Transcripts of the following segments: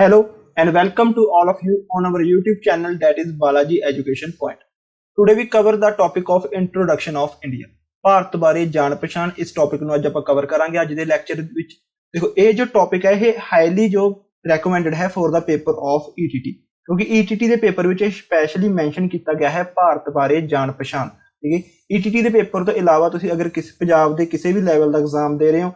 Hello and welcome to all of you on our YouTube channel that is Balaji Education Point. Today we cover the topic of introduction of India. Bharat ਬਾਰੇ ਜਾਣ ਪਛਾਣ ਇਸ topic ਨੂੰ ਅੱਜ ਆਪਾਂ cover ਕਰਾਂਗੇ ਅੱਜ ਦੇ ਲੈਕਚਰ ਵਿੱਚ। ਦੇਖੋ ਇਹ ਜੋ ਟੌਪਿਕ ਹੈ ਇਹ ਹਾਈਲੀ ਜੋ ਰეკਮੈਂਡਡ ਹੈ for the paper of ETT ਕਿਉਂਕਿ ETT ਦੇ ਪੇਪਰ ਵਿੱਚ ਸਪੈਸ਼ਲੀ ਮੈਂਸ਼ਨ ਕੀਤਾ ਗਿਆ ਹੈ ਭਾਰਤ ਬਾਰੇ ਜਾਣ ਪਛਾਣ। ਠੀਕ ਹੈ, ETT ਦੇ ਪੇਪਰ ਤੋਂ ਇਲਾਵਾ ਤੁਸੀਂ ਅਗਰ ਕਿਸੇ ਪੰਜਾਬ ਦੇ ਕਿਸੇ ਵੀ ਲੈਵਲ ਦਾ ਐਗਜ਼ਾਮ ਦੇ ਰਹੇ ਹੋ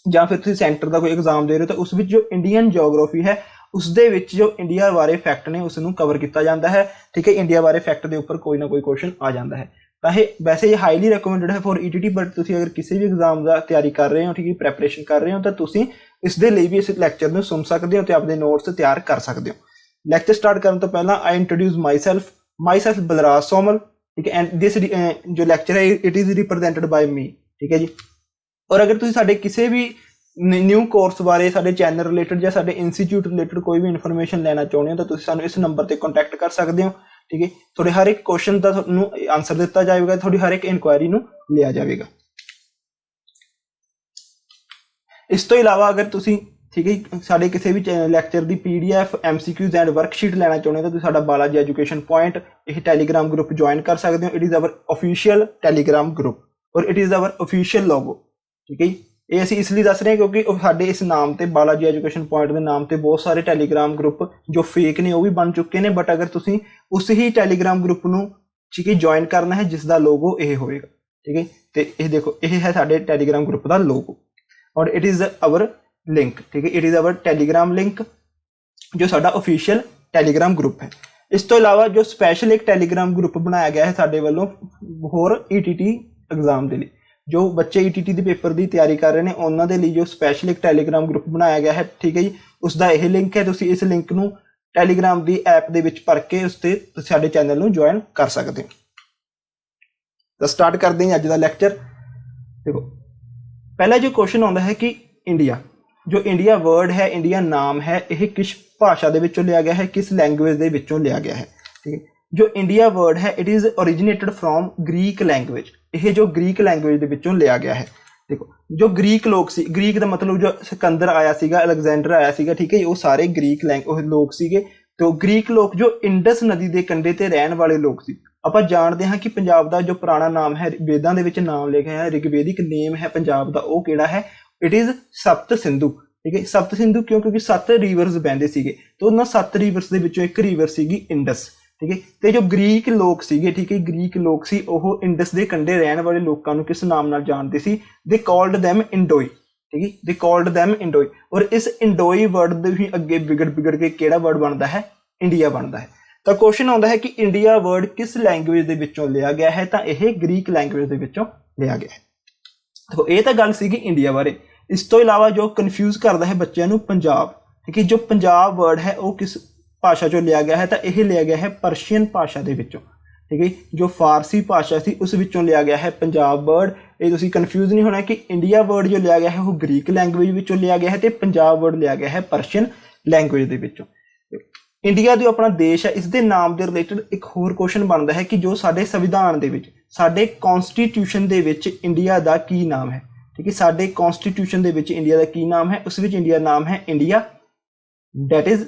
ਜਾਂ ਫਿਰ ਤੁਸੀਂ ਸੈਂਟਰ ਦਾ ਕੋਈ ਐਗਜ਼ਾਮ ਦੇ ਰਹੇ ਹੋ ਤਾਂ ਉਸ ਵਿੱਚ ਜੋ ਇੰਡੀਅਨ ਜੀਓਗ੍ਰਾਫੀ ਹੈ ਉਸ ਦੇ ਵਿੱਚ ਜੋ ਇੰਡੀਆ ਬਾਰੇ ਫੈਕਟ ਨੇ ਉਸ ਨੂੰ ਕਵਰ ਕੀਤਾ ਜਾਂਦਾ ਹੈ। ਠੀਕ ਹੈ, ਇੰਡੀਆ ਬਾਰੇ ਫੈਕਟ ਦੇ ਉੱਪਰ ਕੋਈ ਨਾ ਕੋਈ ਕੁਐਸਚਨ ਆ ਜਾਂਦਾ ਹੈ ਤਾਂ ਇਹ ਵੈਸੇ ਇਹ ਹਾਈਲੀ ਰეკਮੈਂਡਡ ਹੈ ਫॉर ETT ਬਟ ਤੁਸੀਂ ਅਗਰ ਕਿਸੇ ਵੀ ਐਗਜ਼ਾਮ ਦਾ ਤਿਆਰੀ ਕਰ ਰਹੇ ਹੋ, ਠੀਕ ਹੈ, ਪ੍ਰੈਪਰੇਸ਼ਨ ਕਰ ਰਹੇ ਹੋ ਤਾਂ ਤੁਸੀਂ ਇਸ ਦੇ ਲਈ ਵੀ ਇਸ ਲੈਕਚਰ ਨੂੰ ਸੁਣ ਸਕਦੇ ਹੋ ਤੇ ਆਪਣੇ ਨੋਟਸ ਤਿਆਰ ਕਰ ਸਕਦੇ ਹੋ। ਲੈਕਚਰ ਸਟਾਰਟ ਕਰਨ ਤੋਂ ਪਹਿਲਾਂ ਆਈ ਇੰਟਰੋਡਿਊਸ ਮਾਈਸੈਲਫ ਬਲਰਾਜ ਸੋਮਲ। ਠੀਕ ਹੈ, ਐਂਡ ਦਿਸ ਜੋ ਲੈਕਚਰ ਹੈ ਇਟ ਇਜ਼ ਰਿਪਰੈਜ਼ੈਂਟਡ ਬਾय मी। ਠੀਕ ਹੈ ਜੀ, ਔਰ ਅਗਰ ਤੁਸੀਂ ਸਾਡੇ ਕਿਸੇ ਵੀ ਨਿਊ ਕੋਰਸ ਬਾਰੇ ਸਾਡੇ ਚੈਨਲ ਰਿਲੇਟਡ ਜਾਂ ਸਾਡੇ ਇੰਸਟੀਚਿਊਟ ਰਿਲੇਟਡ ਕੋਈ ਵੀ ਇਨਫੋਰਮੇਸ਼ਨ ਲੈਣਾ ਚਾਹੁੰਦੇ ਹੋ ਤਾਂ ਤੁਸੀਂ ਸਾਨੂੰ ਇਸ ਨੰਬਰ ਤੇ ਕੰਟੈਕਟ ਕਰ ਸਕਦੇ ਹੋ। ਠੀਕ ਹੈ, ਤੁਹਾਡੇ ਹਰ ਇੱਕ ਕੁਐਸਚਨ ਦਾ ਤੁਹਾਨੂੰ ਆਨਸਰ ਦਿੱਤਾ ਜਾਵੇਗਾ, ਤੁਹਾਡੀ ਹਰ ਇੱਕ ਇਨਕੁਆਇਰੀ ਨੂੰ ਲਿਆ ਜਾਵੇਗਾ। ਇਸ ਤੋਂ ਇਲਾਵਾ ਅਗਰ ਤੁਸੀਂ ਠੀਕ ਹੈ ਸਾਡੇ ਕਿਸੇ ਵੀ ਲੈਕਚਰ ਦੀ PDF MCQs ਐਂਡ ਵਰਕਸ਼ੀਟ ਲੈਣਾ ਚਾਹੁੰਦੇ ਹੋ ਤਾਂ ਤੁਸੀਂ ਸਾਡਾ ਬਾਲਾਜੀ ਐਜੂਕੇਸ਼ਨ ਪੁਆਇੰਟ ਇਹ ਟੈਲੀਗ੍ਰਾਮ ਗਰੁੱਪ ਜੁਆਇਨ ਕਰ ਸਕਦੇ ਹੋ। It is our official Telegram group ਔਰ it is our official logo. ਠੀਕ ਹੈ ਜੀ, ਇਹ ਅਸੀਂ ਇਸ ਲਈ ਦੱਸ ਰਹੇ ਹਾਂ ਕਿਉਂਕਿ ਸਾਡੇ ਇਸ ਨਾਮ ਤੇ ਬਾਲਾਜੀ ਐਜੂਕੇਸ਼ਨ ਪੁਆਇੰਟ ਦੇ ਨਾਮ ਤੇ ਬਹੁਤ ਸਾਰੇ ਟੈਲੀਗ੍ਰਾਮ ਗਰੁੱਪ ਜੋ ਫੇਕ ਨੇ ਉਹ ਵੀ ਬਣ ਚੁੱਕੇ ਨੇ ਬਟ ਅਗਰ ਤੁਸੀਂ ਉਸ ਹੀ ਟੈਲੀਗ੍ਰਾਮ ਗਰੁੱਪ ਨੂੰ ਠੀਕ ਹੈ ਜੁਆਇਨ ਕਰਨਾ ਹੈ ਜਿਸ ਦਾ ਲੋਗੋ ਇਹ ਹੋਵੇਗਾ। ਠੀਕ ਹੈ, ਤੇ ਇਹ ਦੇਖੋ ਇਹ ਹੈ ਸਾਡੇ ਟੈਲੀਗ੍ਰਾਮ ਗਰੁੱਪ ਦਾ ਲੋਗੋ ਔਰ ਇਟ ਇਜ਼ ਆਵਰ ਲਿੰਕ। ਠੀਕ ਹੈ, it is hour Telegram link ਜੋ ਸਾਡਾ ਅਫੀਸ਼ੀਅਲ ਟੈਲੀਗ੍ਰਾਮ ਗਰੁੱਪ ਹੈ। ਇਸ ਤੋਂ ਇਲਾਵਾ ਜੋ ਸਪੈਸ਼ਲ ਇੱਕ ਟੈਲੀਗ੍ਰਾਮ ਗਰੁੱਪ ਬਣਾਇਆ ਗਿਆ ਹੈ ਸਾਡੇ ਵੱਲੋਂ ਹੋਰ ETT ਐਗਜ਼ਾਮ ਦੇ ਲਈ ਜੋ ਬੱਚੇ ETT ਦੇ ਪੇਪਰ ਦੀ ਤਿਆਰੀ ਕਰ ਰਹੇ ਨੇ ਉਹਨਾਂ ਦੇ ਲਈ ਜੋ ਸਪੈਸ਼ਲ ਇੱਕ ਟੈਲੀਗ੍ਰਾਮ ਗਰੁੱਪ ਬਣਾਇਆ ਗਿਆ ਹੈ। ਠੀਕ ਹੈ ਜੀ, ਉਸ ਦਾ ਇਹ ਲਿੰਕ ਹੈ, ਤੁਸੀਂ ਇਸ ਲਿੰਕ ਨੂੰ ਟੈਲੀਗ੍ਰਾਮ ਦੀ ਐਪ ਦੇ ਵਿੱਚ ਭਰ ਕੇ ਉਸ ਤੇ ਸਾਡੇ ਚੈਨਲ ਨੂੰ ਜੁਆਇਨ ਕਰ ਸਕਦੇ ਹੋ। ਤਾਂ ਸਟਾਰਟ ਕਰਦੇ ਹਾਂ ਅੱਜ ਦਾ ਲੈਕਚਰ। ਦੇਖੋ ਪਹਿਲਾ ਜੋ ਕੁਐਸਚਨ ਆਉਂਦਾ ਹੈ ਕਿ ਇੰਡੀਆ ਜੋ ਇੰਡੀਆ ਵਰਡ ਹੈ, ਇੰਡੀਆ ਨਾਮ ਹੈ, ਇਹ ਕਿਸ ਭਾਸ਼ਾ ਦੇ ਵਿੱਚੋਂ ਲਿਆ ਗਿਆ ਹੈ, ਕਿਸ ਲੈਂਗੁਏਜ ਦੇ ਵਿੱਚੋਂ ਲਿਆ ਗਿਆ ਹੈ। ਠੀਕ ਹੈ, ਜੋ ਇੰਡੀਆ ਵਰਡ ਹੈ it is originated from Greek language, ਇਹ ਜੋ ਗ੍ਰੀਕ ਲੈਂਗੁਏਜ ਦੇ ਵਿੱਚੋਂ ਲਿਆ ਗਿਆ ਹੈ। ਦੇਖੋ ਜੋ ਗ੍ਰੀਕ ਲੋਕ ਸੀ, ਗ੍ਰੀਕ ਦਾ ਮਤਲਬ ਜੋ ਸਿਕੰਦਰ ਆਇਆ ਸੀਗਾ, ਅਲੈਗਜ਼ੈਂਡਰ ਆਇਆ ਸੀਗਾ, ਠੀਕ ਹੈ, ਉਹ ਸਾਰੇ ਗ੍ਰੀਕ ਲੋਕ ਸੀਗੇ। ਤੇ ਗ੍ਰੀਕ ਲੋਕ ਜੋ ਇੰਡਸ ਨਦੀ ਦੇ ਕੰਢੇ ਤੇ ਰਹਿਣ ਵਾਲੇ ਲੋਕ ਸੀ। ਆਪਾਂ ਜਾਣਦੇ ਹਾਂ ਕਿ ਪੰਜਾਬ ਦਾ ਜੋ ਪੁਰਾਣਾ ਨਾਮ ਹੈ ਵੇਦਾਂ ਦੇ ਵਿੱਚ ਨਾਮ ਲਿਖਿਆ ਹੈ, ਰਿਗਵੇਦਿਕ ਨੇਮ ਹੈ ਪੰਜਾਬ ਦਾ, ਉਹ ਕਿਹੜਾ ਹੈ? ਇਟ ਇਜ਼ ਸਪਤ ਸਿੰਧੂ। ਠੀਕ ਹੈ, ਸਪਤ ਸਿੰਧੂ ਕਿਉਂ? ਕਿਉਂਕਿ 7 ਰਿਵਰਸ ਬਹਿੰਦੇ ਸੀਗੇ ਤੇ ਉਹਨਾਂ 7 ਰਿਵਰਸ ਦੇ ਵਿੱਚੋਂ ਇੱਕ ਰਿਵਰ ਸੀਗੀ ਇੰਡਸ। ਠੀਕ ਹੈ, ਤੇ ਜੋ ਗ੍ਰੀਕ ਲੋਕ ਸੀਗੇ, ਠੀਕ ਹੈ, ਗ੍ਰੀਕ ਲੋਕ ਸੀ ਉਹ ਇੰਡਸ ਦੇ ਕੰਢੇ ਰਹਿਣ ਵਾਲੇ ਲੋਕਾਂ ਨੂੰ ਕਿਸ ਨਾਮ ਨਾਲ ਜਾਣਦੇ ਸੀ? ਦੇ ਕਾਲਡ them ਇੰਡੋਈ। ਠੀਕ ਹੈ, ਦੇ ਕਾਲਡ them ਇੰਡੋਈ ਔਰ ਇਸ ਇੰਡੋਈ ਵਰਡ ਦੇ ਵੀ ਅੱਗੇ ਵਿਗੜ ਕੇ ਕਿਹੜਾ ਵਰਡ ਬਣਦਾ ਹੈ? ਇੰਡੀਆ ਬਣਦਾ ਹੈ। ਤਾਂ ਕੁਐਸਚਨ ਆਉਂਦਾ ਹੈ ਕਿ ਇੰਡੀਆ ਵਰਡ ਕਿਸ ਲੈਂਗੁਏਜ ਦੇ ਵਿੱਚੋਂ ਲਿਆ ਗਿਆ ਹੈ? ਤਾਂ ਇਹ ਗ੍ਰੀਕ ਲੈਂਗੁਏਜ ਦੇ ਵਿੱਚੋਂ ਲਿਆ ਗਿਆ ਹੈ। ਦੇਖੋ ਇਹ ਤਾਂ ਗੱਲ ਸੀਗੀ ਇੰਡੀਆ ਬਾਰੇ। ਇਸ ਤੋਂ ਇਲਾਵਾ ਜੋ ਕਨਫਿਊਜ਼ ਕਰਦਾ ਹੈ ਬੱਚਿਆਂ ਨੂੰ ਪੰਜਾਬ, ਠੀਕ ਹੈ, ਜੋ ਪੰਜਾਬ ਵਰਡ ਹੈ ਉਹ ਕਿਸ ਭਾਸ਼ਾ ਚੋਂ ਲਿਆ ਗਿਆ ਹੈ? ਤਾਂ ਇਹ ਲਿਆ ਗਿਆ ਹੈ ਪਰਸ਼ੀਅਨ ਭਾਸ਼ਾ ਦੇ ਵਿੱਚੋਂ। ਠੀਕ ਹੈ, ਜੋ ਫਾਰਸੀ ਭਾਸ਼ਾ ਸੀ ਉਸ ਵਿੱਚੋਂ ਲਿਆ ਗਿਆ ਹੈ ਪੰਜਾਬ ਵਰਡ। ਇਹ ਤੁਸੀਂ ਕਨਫਿਊਜ਼ ਨਹੀਂ ਹੋਣਾ ਕਿ ਇੰਡੀਆ ਵਰਡ ਜੋ ਲਿਆ ਗਿਆ ਹੈ ਉਹ ਗ੍ਰੀਕ ਲੈਂਗੁਏਜ ਵਿੱਚੋਂ ਲਿਆ ਗਿਆ ਹੈ ਤੇ ਪੰਜਾਬ ਵਰਡ ਲਿਆ ਗਿਆ ਹੈ ਪਰਸ਼ੀਅਨ ਲੈਂਗੁਏਜ ਦੇ ਵਿੱਚੋਂ। ਇੰਡੀਆ ਜੋ ਆਪਣਾ ਦੇਸ਼ ਹੈ ਇਸ ਦੇ ਨਾਮ ਦੇ ਰਿਲੇਟਡ ਇੱਕ ਹੋਰ ਕੁਐਸਚਨ ਬਣਦਾ ਹੈ ਕਿ ਜੋ ਸਾਡੇ ਸੰਵਿਧਾਨ ਦੇ ਵਿੱਚ, ਸਾਡੇ ਕਨਸਟੀਟਿਊਸ਼ਨ ਦੇ ਵਿੱਚ ਇੰਡੀਆ ਦਾ ਕੀ ਨਾਮ ਹੈ? ਠੀਕ ਹੈ, ਸਾਡੇ ਕਨਸਟੀਟਿਊਸ਼ਨ ਦੇ ਵਿੱਚ ਇੰਡੀਆ ਦਾ ਕੀ ਨਾਮ ਹੈ? ਉਸ ਵਿੱਚ ਇੰਡੀਆ ਨਾਮ ਹੈ ਇੰਡੀਆ, ਡੈਟ ਇਜ਼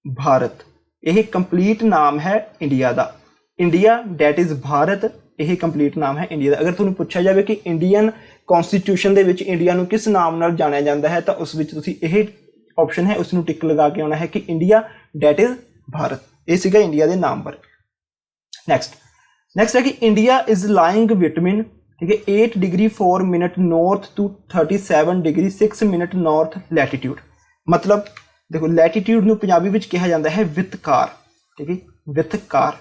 ਭਾਰਤ। ਇਹ ਕੰਪਲੀਟ ਨਾਮ ਹੈ ਇੰਡੀਆ ਦਾ, ਇੰਡੀਆ ਡੈਟ ਇਜ਼ ਭਾਰਤ, ਇਹ ਕੰਪਲੀਟ ਨਾਮ ਹੈ ਇੰਡੀਆ ਦਾ। ਅਗਰ ਤੁਹਾਨੂੰ ਪੁੱਛਿਆ ਜਾਵੇ ਕਿ ਇੰਡੀਅਨ ਕਨਸਟੀਟਿਊਸ਼ਨ ਦੇ ਵਿੱਚ ਇੰਡੀਆ ਨੂੰ ਕਿਸ ਨਾਮ ਨਾਲ ਜਾਣਿਆ ਜਾਂਦਾ ਹੈ ਤਾਂ ਉਸ ਵਿੱਚ ਤੁਸੀਂ ਇਹ ਆਪਸ਼ਨ ਹੈ ਉਸ ਨੂੰ ਟਿਕ ਲਗਾ ਕੇ ਆਉਣਾ ਹੈ ਕਿ ਇੰਡੀਆ ਡੈਟ ਇਜ਼ ਭਾਰਤ। ਇਹ ਸੀਗਾ ਇੰਡੀਆ ਦੇ ਨਾਮ ਬਾਰੇ। ਨੈਕਸਟ ਹੈ ਕਿ ਇੰਡੀਆ ਇਜ਼ ਲਾਈਂਗ ਬਿਟਵੀਨ, ਠੀਕ ਹੈ, 8 degree 4 minute north to 37 degree 6 minute north latitude. ਮਤਲਬ ਦੇਖੋ ਲੈਟੀਟਿਊਡ ਨੂੰ ਪੰਜਾਬੀ ਵਿੱਚ ਕਿਹਾ ਜਾਂਦਾ ਹੈ ਵਿਤਕਾਰ। ਠੀਕ ਹੈ, ਵਿਤਕਾਰ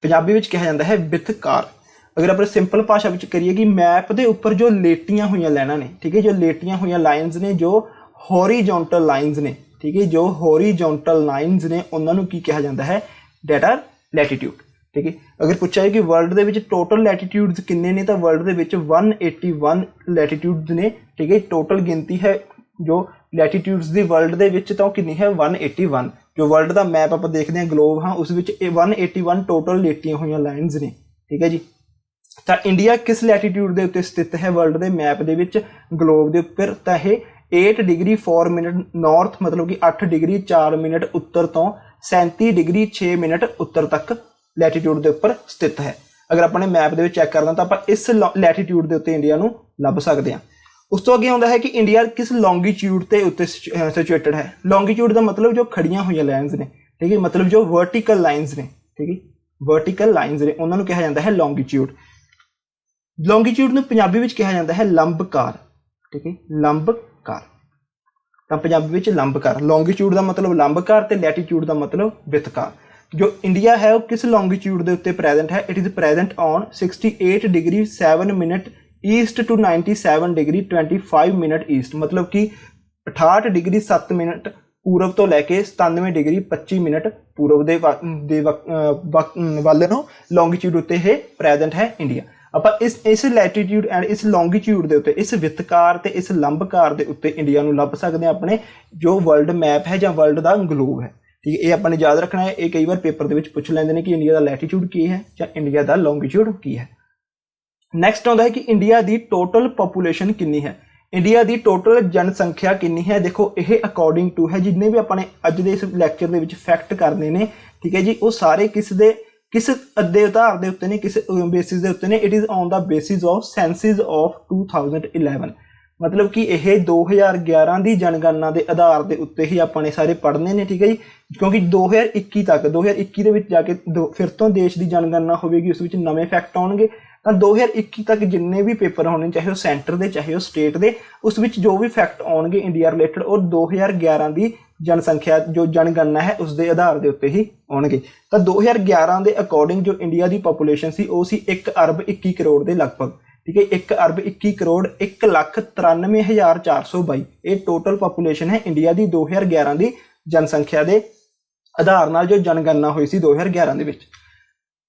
ਪੰਜਾਬੀ ਵਿੱਚ ਕਿਹਾ ਜਾਂਦਾ ਹੈ ਵਿਤਕਾਰ। ਅਗਰ ਆਪਾਂ ਸਿੰਪਲ ਭਾਸ਼ਾ ਵਿੱਚ ਕਰੀਏ ਕਿ ਮੈਪ ਦੇ ਉੱਪਰ ਜੋ ਲੇਟੀਆਂ ਹੋਈਆਂ ਲਾਈਨਾਂ ਨੇ, ਠੀਕ ਹੈ, ਜੋ ਲੇਟੀਆਂ ਹੋਈਆਂ ਲਾਈਨਸ ਨੇ, ਜੋ ਹੌਰੀਜ਼ੌਂਟਲ ਲਾਈਨਸ ਨੇ, ਠੀਕ ਹੈ, ਜੋ ਹੌਰੀਜ਼ੌਂਟਲ ਲਾਈਨਸ ਨੇ ਉਹਨਾਂ ਨੂੰ ਕੀ ਕਿਹਾ ਜਾਂਦਾ ਹੈ? That R latitude. ਠੀਕ ਹੈ, ਅਗਰ ਪੁੱਛਿਆ ਕਿ ਵਰਲਡ ਦੇ ਵਿੱਚ ਟੋਟਲ ਲੈਟੀਟਿਊਡਸ ਕਿੰਨੇ ਨੇ ਤਾਂ ਵਰਲਡ ਦੇ ਵਿੱਚ 181 ਲੈਟੀਟਿਊਡਸ ਨੇ। ਠੀਕ ਹੈ, ਟੋਟਲ ਗਿਣਤੀ ਹੈ ਜੋ ਲੈਟੀਟਿਊਡਸ ਦੀ ਵਰਲਡ ਦੇ ਵਿੱਚ ਤਾਂ ਉਹ ਕਿੰਨੀ ਹੈ? 181। ਜੋ ਵਰਲਡ ਦਾ ਮੈਪ ਆਪਾਂ ਦੇਖਦੇ ਹਾਂ ਗਲੋਬ ਹਾਂ ਉਸ ਵਿੱਚ ਇਹ 181 ਟੋਟਲ ਲੇਟੀਆਂ ਹੋਈਆਂ ਲਾਈਨਸ ਨੇ। ਠੀਕ ਹੈ ਜੀ, ਤਾਂ ਇੰਡੀਆ ਕਿਸ ਲੈਟੀਟਿਊਡ ਦੇ ਉੱਤੇ ਸਥਿਤ ਹੈ ਵਰਲਡ ਦੇ ਮੈਪ ਦੇ ਵਿੱਚ, ਗਲੋਬ ਦੇ ਉੱਪਰ? ਤਾਂ ਇਹ 8 डिग्री 4 मिनट नॉर्थ मतलब कि 8 डिग्री 4 मिनट उत्तर तो 37 डिग्री 6 मिनट उत्तर तक लैटीट्यूड के उपर स्थित है। अगर अपने मैप के चैक करना तो आप इस लैटीट्यूड के उत्ते इंडिया नूं लभ सकते हैं। उस तो अगे आता है कि इंडिया किस लॉन्गीट्यूड के उत्ते सिचुएटेड है। लॉन्गीट्यूड का मतलब जो खड़ियां हुई लाइन्स ने, ठीक है, मतलब जो वर्टिकल लाइन्स ने, ठीक है, वर्टिकल लाइन्स ने उन्होंने कहा जाता है लॉन्गीट्यूड। लॉन्गीट्यूड नूं पंजाबी विच कहा जाता है लंबकार, ठीक है, लंबकार। तो पंजाबी विच लंबकार, लॉन्गीट्यूड का मतलब लंबकार ते लैटीट्यूड का मतलब वितकार। जो इंडिया है वो किस लॉन्गीट्यूड के उत्ते प्रेजेंट है, it is present on 68 degree 7 minute east to 97 degree 25 minute east, मतलब कि 68 डिग्री 7 मिनट पूरब तो लैके 97 डिग्री 25 मिनट पूरब दे वल नूं लॉन्गीट्यूड उत्ते है प्रेजेंट है इंडिया। आप इस लैटीट्यूड एंड इस लॉन्गीट्यूड के उत्ते, इस वितकार ते इस लंबकार के उत्ते इंडिया नूं लभ सकते हैं अपने जो वर्ल्ड मैप है जां वर्ल्ड का ग्लोब है, ठीक है। ये अपने याद रखना है, ये कई बार पेपर के पूछ लेंगे ने कि इंडिया का लैटीट्यूड की है या इंडिया का लॉन्गीट्यूड की है। नैक्सट आता है कि इंडिया की टोटल पॉपूलेशन कितनी है, इंडिया की टोटल जनसंख्या कितनी है। देखो ये अकॉर्डिंग टू है जिन्हें भी अपने अज के इस लैक्चर के फैक्ट करने ने, ठीक है जी, वो सारे किस अद्धे आधार के उत्ते ने, किस बेसिस के उत्ते ने। It is on the basis of census of 2011, मतलब कि यह 2011 की जनगणना के आधार के उत्ते ही अपने सारे पढ़ने ने, ठीक है जी, क्योंकि 2021 तक 2021 जाके फिर तो देश की जनगणना होगी, उस नवे फैक्ट आउणगे। तो 2021 तक जिन्ने भी पेपर होने, चाहे वो सेंटर के चाहे वो स्टेट के, उस जो भी फैक्ट आउणगे इंडिया रिलेटेड और 2011 की जनसंख्या जो जनगणना है उसके आधार के उत्ते ही आउणगे। तो 2011 के अकॉर्डिंग जो इंडिया की पॉपूलेशन सी वो सी 1 अरब 21 करोड़ के लगभग, ठीक है, 1 अरब 21 करोड़ 1,93,422 ये टोटल पॉपूलेशन है इंडिया की 2011 की जनसंख्या के आधार नाल जो जनगणना हुई सी 2011 के विच।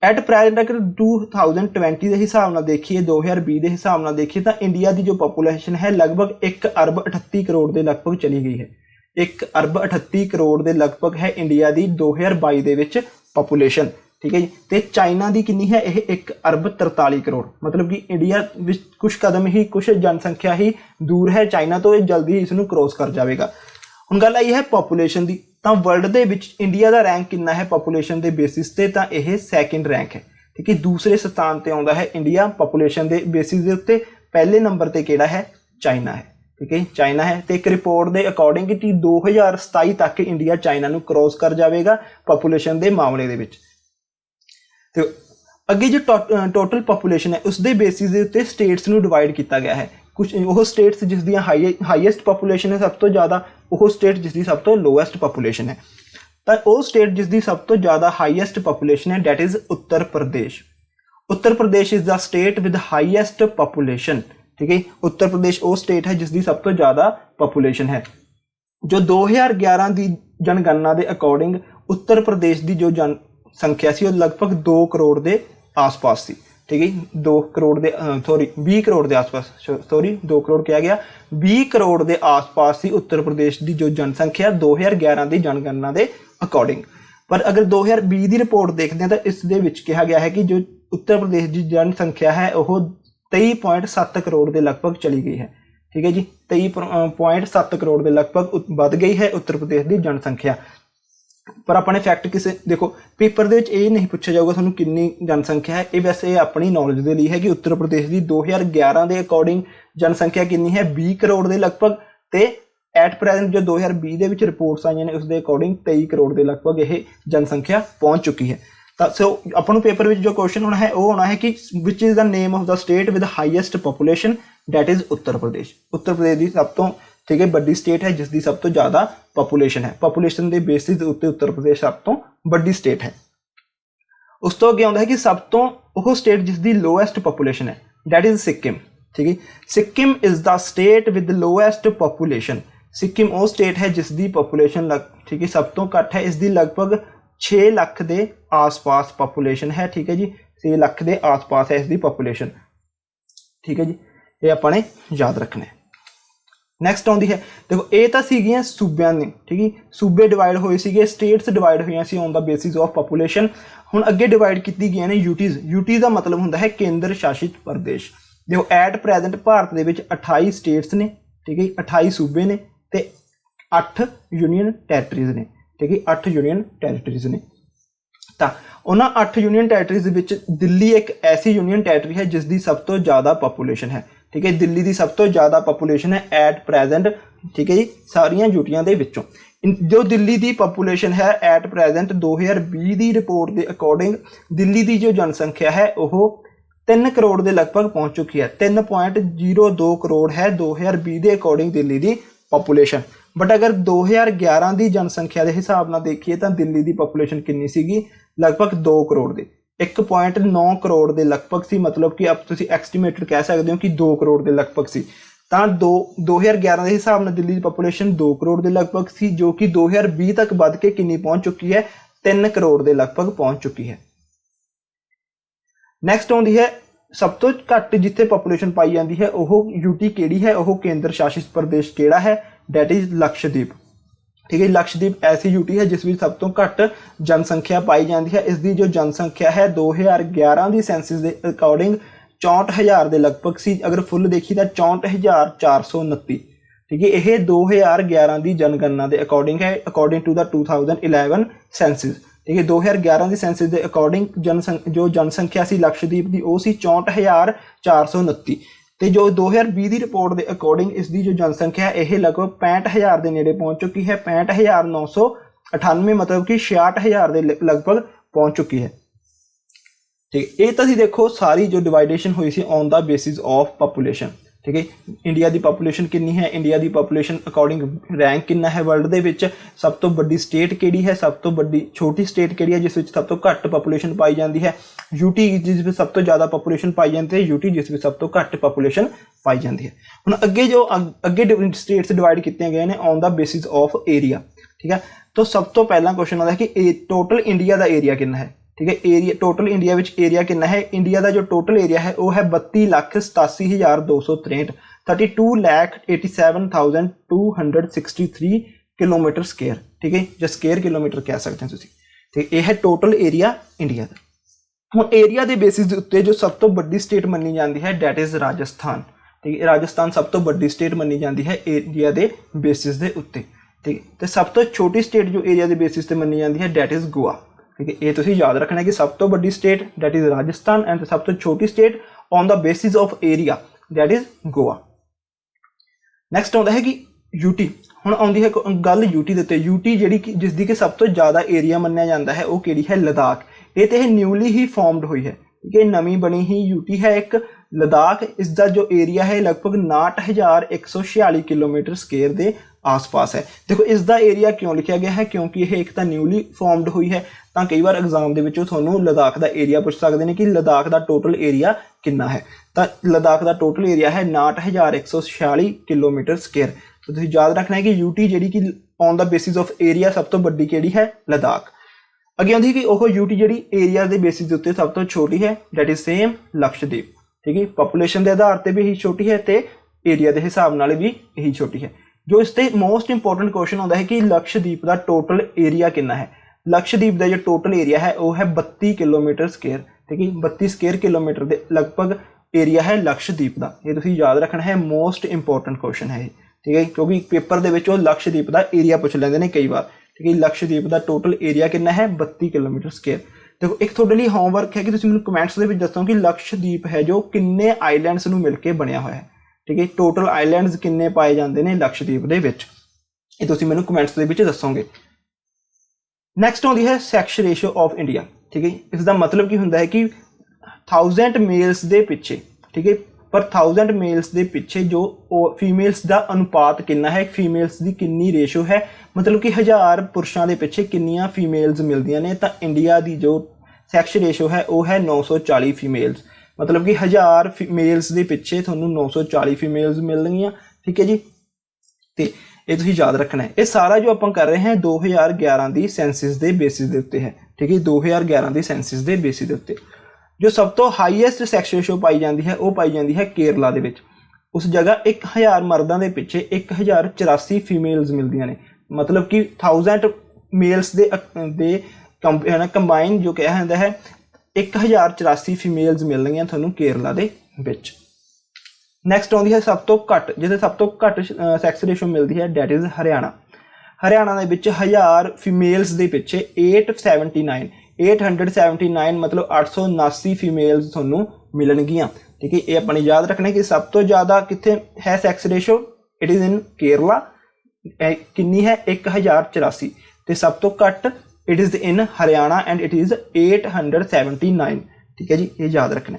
एट प्रेजेंट अगर 2020 के हिसाब नाल देखिए, 2020 के हिसाब नाल देखिए तो इंडिया की जो पॉपूलेशन है लगभग 1 अरब 38 करोड़ के लगभग चली गई है। 1 अरब 38 करोड़ के लगभग है इंडिया की 2022 के विच पॉपूलेशन, ठीक है जी। तो चाइना की कितनी है, यह 1 अरब 43 करोड़, मतलब कि इंडिया विच कुछ कदम ही, कुछ जनसंख्या ही दूर है चाइना तो, जल्दी ही इसनूं क्रॉस कर जाएगा। हुण गल आई है पॉपूलेशन की, तो वर्ल्ड के विच इंडिया का रैंक कितना है पॉपूलेशन के बेसिस पे, तो यह सैकेंड रैंक है, ठीक है। दूसरे स्थान पर आता है इंडिया पॉपूलेशन के बेसिस के उत्ते, पहले नंबर पर किहड़ा है, चाइना है, ठीक है, चाइना है। तो एक रिपोर्ट के अकॉर्डिंग कि 2027 तक इंडिया चाइना नूं क्रॉस कर जाएगा पॉपूलेशन के मामले दे विच। तो अगे जो टोटल पॉपूलेशन है उसके बेसिस के उत्ते स्टेट्स नूं डिवाइड किया गया है। कुछ वो स्टेट्स जिसदी हाईएस्ट पॉपूलेशन है सब तो ज़्यादा, वो स्टेट जिसकी सब तो लोएस्ट पॉपूलेशन है। तो वो स्टेट जिसकी सब तो ज़्यादा हाईएस्ट पॉपूलेशन है that is Uttar Pradesh. Uttar Pradesh is the state with highest population, ठीक है। उत्तर प्रदेश वो स्टेट है जिसकी सब तो ज़्यादा पॉपूलेशन है। जो 2011 की जनगणना के अकॉर्डिंग उत्तर प्रदेश की जो जनसंख्या सी लगभग 2 करोड़ के आस पास सी, ठीक है, 2 करोड़ के 20 करोड़ के आस पास, 2 करोड़ क्या गया, 20 करोड़ के आस पास सी उत्तर प्रदेश की जो जनसंख्या 2011 की जनगणना के अकॉर्डिंग। पर अगर 2020 की रिपोर्ट देखते हैं तो इस कहा गया है कि जो उत्तर प्रदेश की जनसंख्या है वह 23.7 करोड़ के लगभग चली गई है, ठीक है जी, 23.7 करोड़ के लगभग बढ़ गई है उत्तर प्रदेश की जनसंख्या। पर अपने फैक्ट किसे देखो पेपर के ये नहीं पूछा जाऊगा थानू कितनी जनसंख्या है, ये वैसे अपनी नॉलेज के लिए है कि उत्तर प्रदेश की 2011 के अकॉर्डिंग जनसंख्या कितनी है, 20 करोड़ के लगभग। तो एट प्रेजेंट जो 2020 के रिपोर्ट्स आई ने उसके अकॉर्डिंग 23 करोड़ के लगभग यह जनसंख्या पहुंच चुकी है। तो सो अपन पेपर में जो क्वेश्चन होना है वो होना है कि which is the name of the state with highest population, that is Uttar Pradesh. Uttar Pradesh की सब तो, ठीक है, बड़ी स्टेट है जिसकी सब तो ज़्यादा पॉपूलेशन है। पॉपूलेशन के बेसिस उत्ते उत्तर प्रदेश सब तो बड़ी स्टेट है। उस तो अगे आता है कि सब तो वो स्टेट जिसकी लोएस्ट पॉपूलेशन है, डैट इज़ सिक्किम, ठीक है। Sikkim is the state with lowest population. Sikkim वो स्टेट है जिसकी पॉपूलेशन ठीक है सब तो घट है, इसकी लगभग 6 लाख के आस पास पॉपूलेशन है, ठीक है जी, 6 लाख के आस पास है इसकी पॉपूलेशन, ठीक है जी, ये अपने याद रखने। नैक्सट आती है देखो ये तो सीगियां सूबे ने, ठीक है, सूबे डिवाइड होए सीगे, स्टेट्स डिवाइड हुई सी on the basis of population. हुण अगे डिवाइड की गई ने यूटीज़। यूटीज़ का मतलब होंदा है केंद्र शासित प्रदेश। देखो at present Bharat they which 28 states ने, ठीक है 28 सूबे ने ते 8 यूनियन टैरेटरीज ने, ठीक है 8 यूनियन टैरेटरीज ने। ਤਾਂ ਉਹਨਾਂ 8 यूनियन टैरेटरीज ਦੇ ਵਿੱਚ ਦਿੱਲੀ ਇੱਕ ਐਸੀ यूनियन टैरेटरी है जिस ਦੀ ਸਭ ਤੋਂ ਜ਼ਿਆਦਾ ਪੋਪੂਲੇਸ਼ਨ ਹੈ, ठीक है ਦਿੱਲੀ ਦੀ ਸਭ ਤੋਂ ਜ਼ਿਆਦਾ ਪੋਪੂਲੇਸ਼ਨ ਹੈ ਐਟ ਪ੍ਰੈਜ਼ੈਂਟ, ठीक है जी ਸਾਰੀਆਂ ਯੂਟੀਆਂ ਦੇ ਵਿੱਚੋਂ। ਜੋ ਦਿੱਲੀ ਦੀ ਪੋਪੂਲੇਸ਼ਨ ਹੈ ਐਟ ਪ੍ਰੈਜ਼ੈਂਟ 2020 ਦੀ ਰਿਪੋਰਟ ਦੇ ਅਕੋਰਡਿੰਗ ਦਿੱਲੀ ਦੀ ਜੋ ਜਨਸੰਖਿਆ ਹੈ ਉਹ 3 ਕਰੋੜ ਦੇ ਲਗਭਗ ਪਹੁੰਚ ਚੁੱਕੀ ਹੈ, 3.02 ਕਰੋੜ ਹੈ 2020 ਦੇ according Delhi the population. But अगर 2011 की जनसंख्या के हिसाब ਨਾਲ देखिए तो दिल्ली की पॉपुलेशन कितनी सी, लगभग 2 करोड़ के 1.9 करोड़ के लगभग सी, मतलब कि अब तुम एस्टीमेटेड कह सकते हो कि 2 करोड़ के लगभग सी। तो 2011 के हिसाब ਨਾਲ दिल्ली की पॉपुलेशन 2 करोड़ के लगभग सी, जो कि 2020 तक बढ़ के कितनी पहुंच चुकी है 3 करोड़ के लगभग पहुंच चुकी है। नैक्सट आती है सब तो घट जिथे पॉपुलेशन पाई जाती है वह यूटी केड़ी है, वह केंद्र शासित प्रदेश केड़ा है, डैट इज लक्षद्वीप। ठीक है लक्षद्वीप ऐसी यूटी है जिस में सब तो घट जनसंख्या पाई जाती है। इसकी जो जनसंख्या है 2011 की सेंसिस के अकॉर्डिंग 64,000 के लगभग सी, अगर फुल देखी तो 64,429। ठीक है यह 2011 की जनगणना के अकॉर्डिंग है, अकॉर्डिंग टू द 2011 सेंसिस। ठीक है 2011 की सेंसिस के अकॉर्डिंग जो जनसंख्या सी लक्षद्वीप की वो सी 64,429, तो जो 2020 की रिपोर्ट के अकॉर्डिंग इसकी जो जनसंख्या है यह लगभग 65,000 के नेड़े पहुँच चुकी है, 65,998, मतलब कि 66,000 के लगभग पहुँच चुकी है। ठीक है ये तो देखो सारी जो डिवाइडेशन हुई सी on the basis of population. ठीक है इंडिया की पॉपुलेशन कितनी है, इंडिया की पॉपुलेशन अकॉर्डिंग रैंक कितना है वर्ल्ड के विच, सब तो बड़ी स्टेट केड़ी है, सब तो बड़ी छोटी स्टेट केड़ी है जिस विच सब तो घट पॉपुलेशन पाई जाती है, यूटी जिस विच सब तो ज़्यादा पॉपुलेशन पाई जाती है, यूटी जिस विच सब तो घट पॉपुलेशन पाई जाती है। हुण अगे जो अगे स्टेट्स डिवाइड किए गए हैं on the basis of area. ठीक है तो सब तो पहला क्वेश्चन आता है कि टोटल इंडिया का एरिया कितना है। ठीक है area total India which area कितना है, इंडिया का जो टोटल एरिया है वो है 32,87,263, 32,87,263 किलोमीटर स्केयर। ठीक है जो स्केयर किलोमीटर कह सकते हैं तुसीं। ठीक है यह है टोटल एरिया इंडिया का। हुण एरिया के बेसिस के उत्ते जो सब तो बड़ी स्टेट मनी जाती है डैट इज़ राजस्थान। ठीक है राजस्थान सब तो बड़ी स्टेट मनी जाती है एरिया के बेसिस के उत्ते। ठीक है तो सब तो छोटी स्टेट जो एरिया के बेसिस से मनी जाती है डैट इज़ गोवा। ठीक है ये तुसीं याद रखना है कि सब तो बड़ी state that is Rajasthan and सब तो छोटी state on the basis of area that is Goa. Next आता है कि यूटी। हुण आउंदी है गल यूटी दे उत्ते, यूटी जिहड़ी जिसकी कि सब तो ज़्यादा एरिया मन्निया जाता है वो किहड़ी है लद्दाख। ये तो न्यूली ही फॉर्मड हुई है, ठीक है नवीं बनी ही यूटी है एक लद्दाख। इसका जो एरिया है लगभग 59,146 किलोमीटर स्केयर के आसपास है। देखो इसका एरिया क्यों लिखा गया है, क्योंकि यह एक तो न्यूली फॉर्मड हुई है, तो कई बार एग्जाम के थोनों लद्दाख का एरिया पूछ सकते हैं कि लद्दाख का टोटल एरिया कितना है। तो लद्दाख का टोटल एरिया है 59,146 किलोमीटर स्केयर। तो तुसीं याद रखना है कि यूटी जी कि on the basis of area सब तो बड़ी केड़ी है लद्दाख। अगे आती कि वह यूटी जी एरिया के बेसिस के उत्ते सब तो छोटी है डैट इज सेम लक्षद्वीप। ठीक है पॉपुलेशन के आधार पर भी यही छोटी है तो एरिया के हिसाब नाल भी यही छोटी है। जो इससे मोस्ट इंपोर्टेंट क्वेश्चन आता है कि लक्षद्वीप का टोटल एरिया कितना है। लक्षद्वीप का जो टोटल एरिया है वह है 32 किलोमीटर स्केयर। ठीक है 32 स्केयर किलोमीटर के लगभग एरिया है लक्षद्वीप का। ये तुसीं याद रखना है, मोस्ट इंपोर्टेंट क्वेश्चन है। ठीक है क्योंकि पेपर के लक्षद्वीप का एरिया पूछ लेंगे ने कई बार। ठीक है लक्षद्वीप का टोटल एरिया कितना है 32 किलोमीटर स्केयर। देखो एक थोड़े लिए होमवर्क है कि तुसीं मैनूं कमेंट्स दे विच दसो कि लक्षद्वीप है जो किन्ने आइलैंड्स नूं मिल के बनया हुआ है। ठीक है टोटल आइलैंड्स किन्ने पाए जाते हैं लक्षद्वीप के विच, ये तुसीं मैनूं कमेंट्स दे विच दसोगे। नैक्सट आती है सैक्स रेशियो ऑफ इंडिया। ठीक है इसका मतलब की होंदा है कि 1000 मेल्स के पिछे, ठीक है पर 1000 मेल्स के पिछे जो फीमेल्स का अनुपात कितना है, फीमेल्स की कितनी रेशो है, मतलब कि 1000 पुरुषों के पिछे कितनियां फीमेल्स मिलदियां ने। तो इंडिया की जो सैक्स रेशो है वह है 940 फीमेल्स, मतलब कि 1000 मेल्स के पिछे थोनों 940 फीमेल्स मिलणगियां। ठीक है जी तो ये तुसीं याद रखना है। ये सारा जो आप कर रहे हैं 2011 की सेंसिस के बेसिस के उत्ते है। ठीक है 2011 की सेंसिस के बेसिस के उत्ते जो सब तो हाईएस्ट सैक्स रेशो पाई जाती है वो पाई जाती है केरला के विच। उस जगह 1000 मर्दों के पिछे 1084 फीमेल्स मिलदियां ने, मतलब कि 1000 मेल्स दे कंबाइन जो कहा जाता है 1084 फीमेल्स मिलणगियां थोनों केरला के विच। ਨੈਕਸਟ ਆਉਂਦੀ ਹੈ ਸਭ ਤੋਂ ਘੱਟ, ਜਿੱਥੇ ਸਭ ਤੋਂ ਘੱਟ ਸੈਕਸ ਰੇਸ਼ੋ ਮਿਲਦੀ ਹੈ, ਡੈਟ ਇਜ਼ ਹਰਿਆਣਾ। ਹਰਿਆਣਾ ਦੇ ਵਿੱਚ 1000 ਫੀਮੇਲਸ ਦੇ ਪਿੱਛੇ 879 ਮਤਲਬ 879 ਫੀਮੇਲਸ ਤੁਹਾਨੂੰ ਮਿਲਣਗੀਆਂ। ਠੀਕ ਹੈ, ਇਹ ਆਪਾਂ ਨੇ ਯਾਦ ਰੱਖਣਾ ਕਿ ਸਭ ਤੋਂ ਜ਼ਿਆਦਾ ਕਿੱਥੇ ਹੈ sex ratio, it is in Kerala. ਕਿੰਨੀ ਹੈ 1084, ਤੇ ਸਭ ਤੋਂ ਘੱਟ it is in Haryana and it is 879। ਠੀਕ ਹੈ ਜੀ, ਇਹ ਯਾਦ ਰੱਖਣਾ।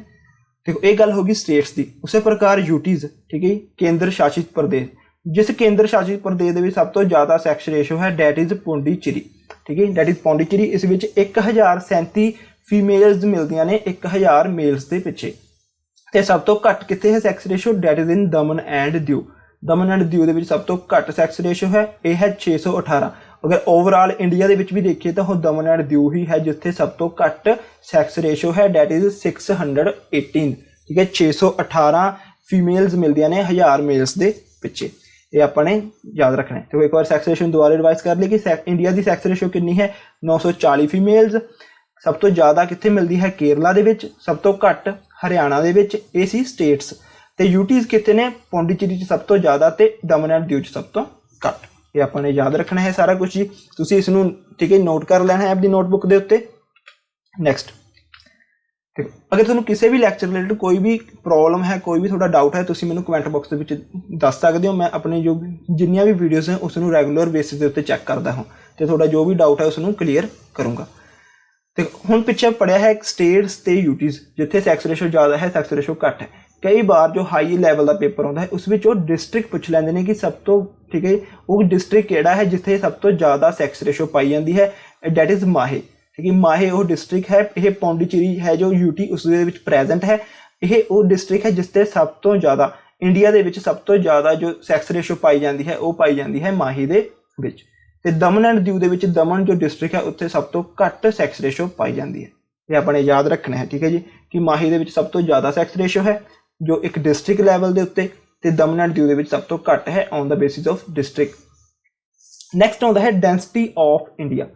ਦੇਖੋ ਇਹ ਗੱਲ ਹੋ ਗਈ ਸਟੇਟਸ ਦੀ। ਉਸੇ ਪ੍ਰਕਾਰ ਯੂਟੀਜ਼, ਠੀਕ ਹੈ, ਕੇਂਦਰ ਸ਼ਾਸਿਤ ਪ੍ਰਦੇਸ਼, ਜਿਸ ਕੇਂਦਰ ਸ਼ਾਸਿਤ ਪ੍ਰਦੇਸ਼ ਦੇ ਵਿੱਚ ਸਭ ਤੋਂ ਜ਼ਿਆਦਾ ਸੈਕਸ ਰੇਸ਼ੋ ਹੈ ਡੈਟ ਇਜ਼ ਪੌਂਡੀਚੇਰੀ। ਠੀਕ ਹੈ, ਡੈਟ ਇਜ਼ ਪੌਂਡੀਚੇਰੀ। ਇਸ ਵਿੱਚ 1037 ਫੀਮੇਲਸ ਮਿਲਦੀਆਂ ਨੇ 1000 ਮੇਲਸ ਦੇ ਪਿੱਛੇ। ਤੇ ਸਭ ਤੋਂ ਘੱਟ ਕਿੱਥੇ ਹੈ sex ratio, that is in Daman and Diu. Daman and Diu ਦੇ ਵਿੱਚ ਸਭ ਤੋਂ ਘੱਟ ਸੈਕਸ ਰੇਸ਼ੋ ਹੈ, ਇਹ ਹੈ 618। ਅਗਰ ਓਵਰਆਲ ਇੰਡੀਆ ਦੇ ਵਿੱਚ ਵੀ ਦੇਖੀਏ ਤਾਂ ਉਹ ਦਮਨ ਐਂਡ ਦਿਊ ਹੀ ਹੈ ਜਿੱਥੇ ਸਭ ਤੋਂ ਘੱਟ ਸੈਕਸ ਰੇਸ਼ੋ ਹੈ, ਡੈਟ ਇਜ਼ 618। ਠੀਕ ਹੈ, 618 ਫੀਮੇਲਸ ਮਿਲਦੀਆਂ ਨੇ 1000 ਮੇਲਸ ਦੇ ਪਿੱਛੇ। ਇਹ ਆਪਾਂ ਨੇ ਯਾਦ ਰੱਖਣਾ ਹੈ। ਤੇ ਇੱਕ ਵਾਰ ਸੈਕਸ ਰੇਸ਼ੋ ਦੁਬਾਰਾ ਰਿਵਾਈਜ਼ ਕਰ ਲਈ ਕਿ ਇੰਡੀਆ ਦੀ ਸੈਕਸ ਰੇਸ਼ੋ ਕਿੰਨੀ ਹੈ, 940 ਫੀਮੇਲਸ। ਸਭ ਤੋਂ ਜ਼ਿਆਦਾ ਕਿੱਥੇ ਮਿਲਦੀ ਹੈ, ਕੇਰਲਾ ਦੇ ਵਿੱਚ, ਸਭ ਤੋਂ ਘੱਟ ਹਰਿਆਣਾ ਦੇ ਵਿੱਚ। ਇਹ ਸੀ ਸਟੇਟਸ। ਤੇ ਯੂਟੀਜ਼ ਕਿੱਥੇ ਨੇ, ਪੌਂਡੀਚੇਰੀ 'ਚ ਸਭ ਤੋਂ ਜ਼ਿਆਦਾ ਤੇ ਦਮਨ ਐਂਡ ਦਿਊ 'ਚ ਸਭ ਤੋਂ ਘੱਟ। ਇਹ ਆਪਾਂ ਨੇ ਯਾਦ ਰੱਖਣਾ ਹੈ ਸਾਰਾ ਕੁਝ ਜੀ। ਤੁਸੀਂ ਇਸ ਨੂੰ ਠੀਕ ਹੈ ਨੋਟ ਕਰ ਲੈਣਾ ਹੈ ਆਪਣੀ ਨੋਟਬੁੱਕ ਦੇ ਉੱਤੇ। ਨੈਕਸਟ, ਅਗਰ ਤੁਹਾਨੂੰ ਕਿਸੇ ਵੀ ਲੈਕਚਰ ਰਿਲੇਟਡ ਕੋਈ ਵੀ ਪ੍ਰੋਬਲਮ ਹੈ, ਕੋਈ ਵੀ ਤੁਹਾਡਾ ਡਾਊਟ ਹੈ, ਤੁਸੀਂ ਮੈਨੂੰ ਕਮੈਂਟ ਬਾਕਸ ਦੇ ਵਿੱਚ ਦੱਸ ਸਕਦੇ ਹੋ। ਮੈਂ ਆਪਣੇ ਜੋ ਜਿੰਨੀਆਂ ਵੀ ਵੀਡੀਓਜ਼ ਹੈ ਉਸ ਨੂੰ ਰੈਗੂਲਰ ਬੇਸਿਸ ਦੇ ਉੱਤੇ ਚੈੱਕ ਕਰਦਾ ਹਾਂ ਤੇ ਤੁਹਾਡਾ ਜੋ ਵੀ ਡਾਊਟ ਹੈ ਉਸ ਨੂੰ ਕਲੀਅਰ ਕਰੂੰਗਾ। ਤੇ ਹੁਣ ਪਿੱਛੇ ਪੜਿਆ ਹੈ ਸਟੇਟਸ ਤੇ ਯੂਟੀਜ਼, ਜਿੱਥੇ ਸੈਕਸ ਰੇਸ਼ੋ ਜ਼ਿਆਦਾ ਹੈ ਸੈਕਸ ਰੇਸ਼ੋ ਘੱਟ ਹੈ। ਕਈ ਵਾਰ ਜੋ ਹਾਈ ਲੈਵਲ ਦਾ ਪੇਪਰ ਆਉਂਦਾ ਹੈ ਉਸ ਵਿੱਚ ਉਹ ਡਿਸਟ੍ਰਿਕਟ ਪੁੱਛ ਲੈਂਦੇ ਨੇ ਕਿ ਸਭ ਤੋਂ ਠੀਕ ਹੈ ਉਹ ਡਿਸਟ੍ਰਿਕਟ ਕਿਹੜਾ ਹੈ ਜਿੱਥੇ ਸਭ ਤੋਂ ਜ਼ਿਆਦਾ ਸੈਕਸ ਰੇਸ਼ੋ ਪਾਈ ਜਾਂਦੀ ਹੈ, ਡੈਟ ਇਜ਼ ਮਾਹੇ। ਠੀਕ ਹੈ, ਮਾਹੇ ਉਹ ਡਿਸਟ੍ਰਿਕਟ ਹੈ। ਇਹ ਪੌਂਡੀਚੇਰੀ ਹੈ ਜੋ ਯੂਟੀ ਉਸ ਦੇ ਵਿੱਚ ਪ੍ਰੈਜ਼ੈਂਟ ਹੈ। ਇਹ ਉਹ ਡਿਸਟ੍ਰਿਕਟ ਹੈ ਜਿਸ ਤੇ ਸਭ ਤੋਂ ਜ਼ਿਆਦਾ ਇੰਡੀਆ ਦੇ ਵਿੱਚ ਸਭ ਤੋਂ ਜ਼ਿਆਦਾ ਜੋ ਸੈਕਸ ਰੇਸ਼ੋ ਪਾਈ ਜਾਂਦੀ ਹੈ ਉਹ ਪਾਈ ਜਾਂਦੀ ਹੈ ਮਾਹੀ ਦੇ ਵਿੱਚ। ਤੇ ਦਮਨ ਐਂਡ ਦਿਊ ਦੇ ਵਿੱਚ ਦਮਨ ਜੋ ਡਿਸਟ੍ਰਿਕਟ ਹੈ ਉੱਥੇ ਸਭ ਤੋਂ ਘੱਟ ਸੈਕਸ ਰੇਸ਼ੋ ਪਾਈ ਜਾਂਦੀ ਹੈ। ਇਹ ਆਪਾਂ ਨੇ ਯਾਦ ਰੱਖਣਾ ਹੈ। ਠੀਕ ਹੈ ਜੀ, ਕਿ ਮਾਹੀ ਦੇ ਵਿੱਚ ਸਭ ਤੋਂ ਜ਼ਿਆਦਾ ਸੈਕਸ ਰੇਸ਼ੋ ਹੈ ਜੋ ਇੱਕ ਡਿਸਟ੍ਰਿਕਟ ਲੈਵਲ ਦੇ ਉੱਤੇ, ਤੇ ਦਮਨ ਐਂਡ ਦਿਊ ਦੇ ਵਿੱਚ ਸਭ ਤੋਂ ਘੱਟ ਹੈ on the basis of district. Next ਆਉਂਦਾ ਹੈ ਡੈਂਸਿਟੀ ਆਫ ਇੰਡੀਆ।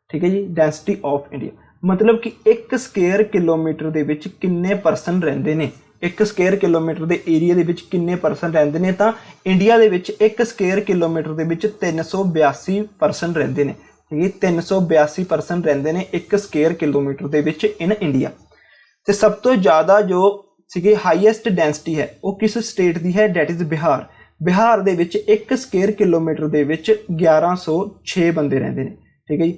ਠੀਕ ਹੈ ਜੀ, ਡੈਂਸਿਟੀ ਆਫ ਇੰਡੀਆ ਮਤਲਬ ਕਿ 1 ਸਕੁਅਰ ਕਿਲੋਮੀਟਰ ਦੇ ਵਿੱਚ ਕਿੰਨੇ ਪਰਸਨ ਰਹਿੰਦੇ ਨੇ। 1 ਸਕੁਅਰ ਕਿਲੋਮੀਟਰ ਦੇ ਏਰੀਆ ਦੇ ਵਿੱਚ ਕਿੰਨੇ ਪਰਸਨ ਰਹਿੰਦੇ ਨੇ, ਤਾਂ ਇੰਡੀਆ ਦੇ ਵਿੱਚ 1 ਸਕੁਅਰ ਕਿਲੋਮੀਟਰ ਦੇ ਵਿੱਚ 382 ਪਰਸਨ ਰਹਿੰਦੇ ਨੇ। ਠੀਕ ਹੈ, 382 ਪਰਸਨ ਰਹਿੰਦੇ ਨੇ 1 ਸਕੁਅਰ ਕਿਲੋਮੀਟਰ ਦੇ ਵਿੱਚ ਇਨ ਇੰਡੀਆ। ਤੇ ਸਭ ਤੋਂ ਜ਼ਿਆਦਾ ਜੋ ਸੀਗੇ ਹਾਈਐਸਟ ਡੈਂਸਿਟੀ ਹੈ ਉਹ ਕਿਸ ਸਟੇਟ ਦੀ ਹੈ, ਡੈਟ ਇਜ਼ ਬਿਹਾਰ। ਬਿਹਾਰ ਦੇ ਵਿੱਚ 1 ਸਕੁਅਰ ਕਿਲੋਮੀਟਰ ਦੇ ਵਿੱਚ 1106 ਬੰਦੇ ਰਹਿੰਦੇ ਨੇ। ਠੀਕ ਹੈ ਜੀ,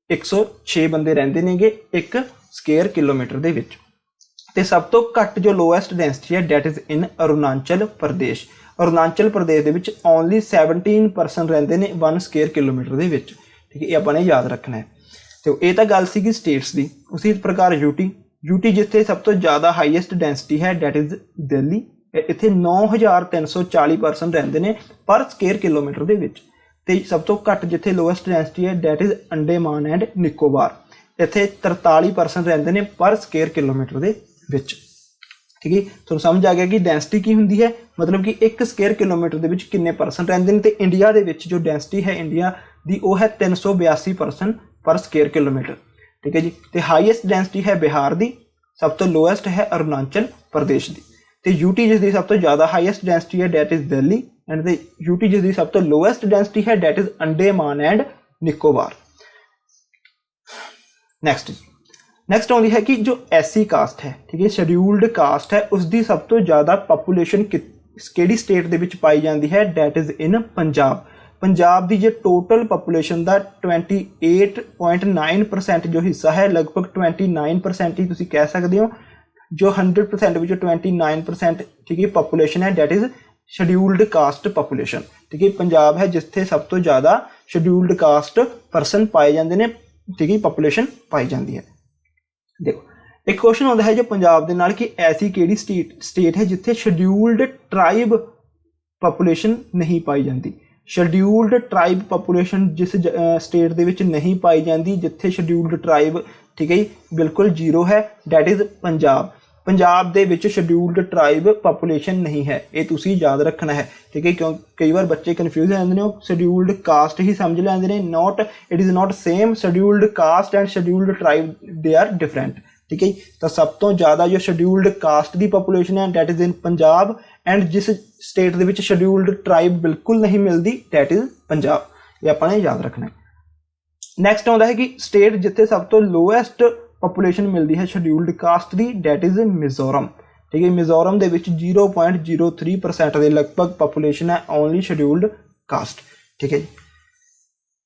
1106 ਬੰਦੇ ਰਹਿੰਦੇ ਨੇਗੇ 1 ਸਕੁਅਰ ਕਿਲੋਮੀਟਰ ਦੇ ਵਿੱਚ। ਤੇ ਸਭ ਤੋਂ ਘੱਟ ਜੋ ਲੋਐਸਟ ਡੈਂਸਿਟੀ ਹੈ that is in Arunachal Pradesh. Arunachal Pradesh ਦੇ ਵਿੱਚ ਓਨਲੀ 17% ਰਹਿੰਦੇ ਨੇ 1 ਸਕੁਅਰ ਕਿਲੋਮੀਟਰ ਦੇ ਵਿੱਚ। ਠੀਕ ਹੈ, ਇਹ ਆਪਾਂ ਨੇ ਯਾਦ ਰੱਖਣਾ ਹੈ। ਤੇ ਇਹ ਤਾਂ ਗੱਲ ਸੀਗੀ ਸਟੇਟਸ ਦੀ। ਉਸੇ ਪ੍ਰਕਾਰ ਯੂਟੀ ਜਿੱਥੇ ਸਭ ਤੋਂ ਜ਼ਿਆਦਾ ਹਾਈਐਸਟ ਡੈਂਸਿਟੀ ਹੈ ਡੈਟ ਇਜ਼ ਦਿੱਲੀ। ਇੱਥੇ 9340 ਪਰਸਨ ਰਹਿੰਦੇ ਨੇ ਪਰ ਸਕੁਅਰ ਕਿਲੋਮੀਟਰ ਦੇ ਵਿੱਚ। ਤੇ ਸਭ ਤੋਂ ਘੱਟ ਜਿੱਥੇ ਲੋਐਸਟ ਡੈਂਸਿਟੀ ਹੈ that is Andaman and Nicobar. ਇੱਥੇ 43% ਰਹਿੰਦੇ ਨੇ ਪਰ ਸਕੁਅਰ ਕਿਲੋਮੀਟਰ ਦੇ ਵਿੱਚ। ਠੀਕ ਹੈ, ਤੁਹਾਨੂੰ ਸਮਝ ਆ ਗਿਆ ਕਿ ਡੈਂਸਿਟੀ ਕੀ ਹੁੰਦੀ ਹੈ, ਮਤਲਬ ਕਿ 1 ਸਕੁਅਰ ਕਿਲੋਮੀਟਰ ਦੇ ਵਿੱਚ ਕਿੰਨੇ ਪਰਸਨ ਰਹਿੰਦੇ ਨੇ। ਤੇ ਇੰਡੀਆ ਦੇ ਵਿੱਚ ਜੋ ਡੈਂਸਿਟੀ ਹੈ ਇੰਡੀਆ ਦੀ ਉਹ ਹੈ 382 ਪਰਸਨ ਪਰ ਸਕੁਅਰ ਕਿਲੋਮੀਟਰ। ਠੀਕ ਹੈ ਜੀ, ਤੇ ਹਾਈਐਸਟ ਡੈਂਸਿਟੀ ਹੈ ਬਿਹਾਰ ਦੀ, ਸਭ ਤੋਂ ਲੋਐਸਟ ਹੈ ਅਰੁਣਾਚਲ ਪ੍ਰਦੇਸ਼ ਦੀ। ਤੇ ਯੂਟੀ ਜਿਸ ਦੀ ਸਭ ਤੋਂ ਜ਼ਿਆਦਾ ਹਾਈਐਸਟ ਡੈਂਸਿਟੀ ਹੈ ਡੈਟ ਇਜ਼ ਦਿੱਲੀ ਐਂਡ ਤੇ ਯੂਟੀ ਜਿਸ ਦੀ ਸਭ ਤੋਂ ਲੋਐਸਟ ਡੈਂਸਿਟੀ ਹੈ that is Andaman and Nicobar. Next ਆਉਂਦੀ ਹੈ ਕਿ ਜੋ ਐਸਸੀ ਕਾਸਟ ਹੈ, ਠੀਕ ਹੈ, ਸ਼ਡਿਊਲਡ ਕਾਸਟ ਹੈ, ਉਸ ਦੀ ਸਭ ਤੋਂ ਜ਼ਿਆਦਾ ਪਾਪੂਲੇਸ਼ਨ ਕਿਹੜੀ ਸਟੇਟ ਦੇ ਵਿੱਚ ਪਾਈ ਜਾਂਦੀ ਹੈ, that is in Punjab. Punjab ਦੀ ਜੇ ਟੋਟਲ ਪਾਪੂਲੇਸ਼ਨ ਦਾ 28.9% ਜੋ ਹਿੱਸਾ ਹੈ, ਲਗਭਗ 29% ਹੀ ਤੁਸੀਂ ਕਹਿ ਸਕਦੇ ਹੋ, ਜੋ 100% ਵਿੱਚੋਂ 29% ਠੀਕ ਹੈ ਪਾਪੂਲੇਸ਼ਨ ਹੈ that is scheduled caste population. ਠੀਕ ਹੈ, ਪੰਜਾਬ ਹੈ ਜਿੱਥੇ ਸਭ ਤੋਂ ਜ਼ਿਆਦਾ ਸ਼ਡਿਊਲਡ ਕਾਸਟ ਪਰਸਨ ਪਾਏ ਜਾਂਦੇ ਨੇ। ਠੀਕ ਹੈ, ਪਾਪੂਲੇਸ਼ਨ ਪਾਈ ਜਾਂਦੀ ਹੈ। ਦੇਖੋ ਇੱਕ ਕੁਐਸਚਨ ਆਉਂਦਾ ਹੈ ਜੋ ਪੰਜਾਬ ਦੇ ਨਾਲ ਕਿ ਐਸੀ ਕਿਹੜੀ ਸਟੇਟ ਹੈ ਜਿੱਥੇ ਸ਼ਡਿਊਲਡ ਟ੍ਰਾਈਬ ਪਾਪੂਲੇਸ਼ਨ ਨਹੀਂ ਪਾਈ ਜਾਂਦੀ। ਸ਼ਡਿਊਲਡ ਟ੍ਰਾਈਬ ਪਾਪੂਲੇਸ਼ਨ ਜਿਸ ਸਟੇਟ ਦੇ ਵਿੱਚ ਨਹੀਂ ਪਾਈ ਜਾਂਦੀ, ਜਿੱਥੇ ਸ਼ਡਿਊਲਡ ਟ੍ਰਾਈਬ ਠੀਕ ਹੈ ਜੀ ਬਿਲਕੁਲ 0 ਹੈ, ਡੈਟ ਇਜ਼ ਪੰਜਾਬ। ਪੰਜਾਬ ਦੇ ਵਿੱਚ ਸ਼ਡਿਊਲਡ ਟ੍ਰਾਈਬ ਪਾਪੂਲੇਸ਼ਨ ਨਹੀਂ ਹੈ, ਇਹ ਤੁਸੀਂ ਯਾਦ ਰੱਖਣਾ ਹੈ। ਠੀਕ ਹੈ, ਕਿਉਂ ਕਈ ਵਾਰ ਬੱਚੇ ਕਨਫਿਊਜ਼ ਹੋ ਜਾਂਦੇ ਨੇ, ਉਹ ਸ਼ਡਿਊਲਡ ਕਾਸਟ ਹੀ ਸਮਝ ਲੈਂਦੇ ਨੇ। It is not same. Scheduled caste and scheduled tribe they are different. ठीक है। तो सब तो ज़्यादा जो शेड्यूल्ड कास्ट की पॉपूलेशन है that is in Punjab, and जिस स्टेट दे विच शेड्यूल्ड ट्राइब बिल्कुल नहीं मिलती डैट इज़ पंजाब। ये अपने याद रखना है। नैक्सट आता है कि स्टेट जिथे सब तो लोएस्ट पॉपूलेशन मिलती है शेड्यूल्ड कास्ट की डैट इज़ मिजोरम, ठीक है। मिजोरम के 0.03% के लगभग पॉपूलेशन है ओनली शेड्यूल्ड कास्ट, ठीक है।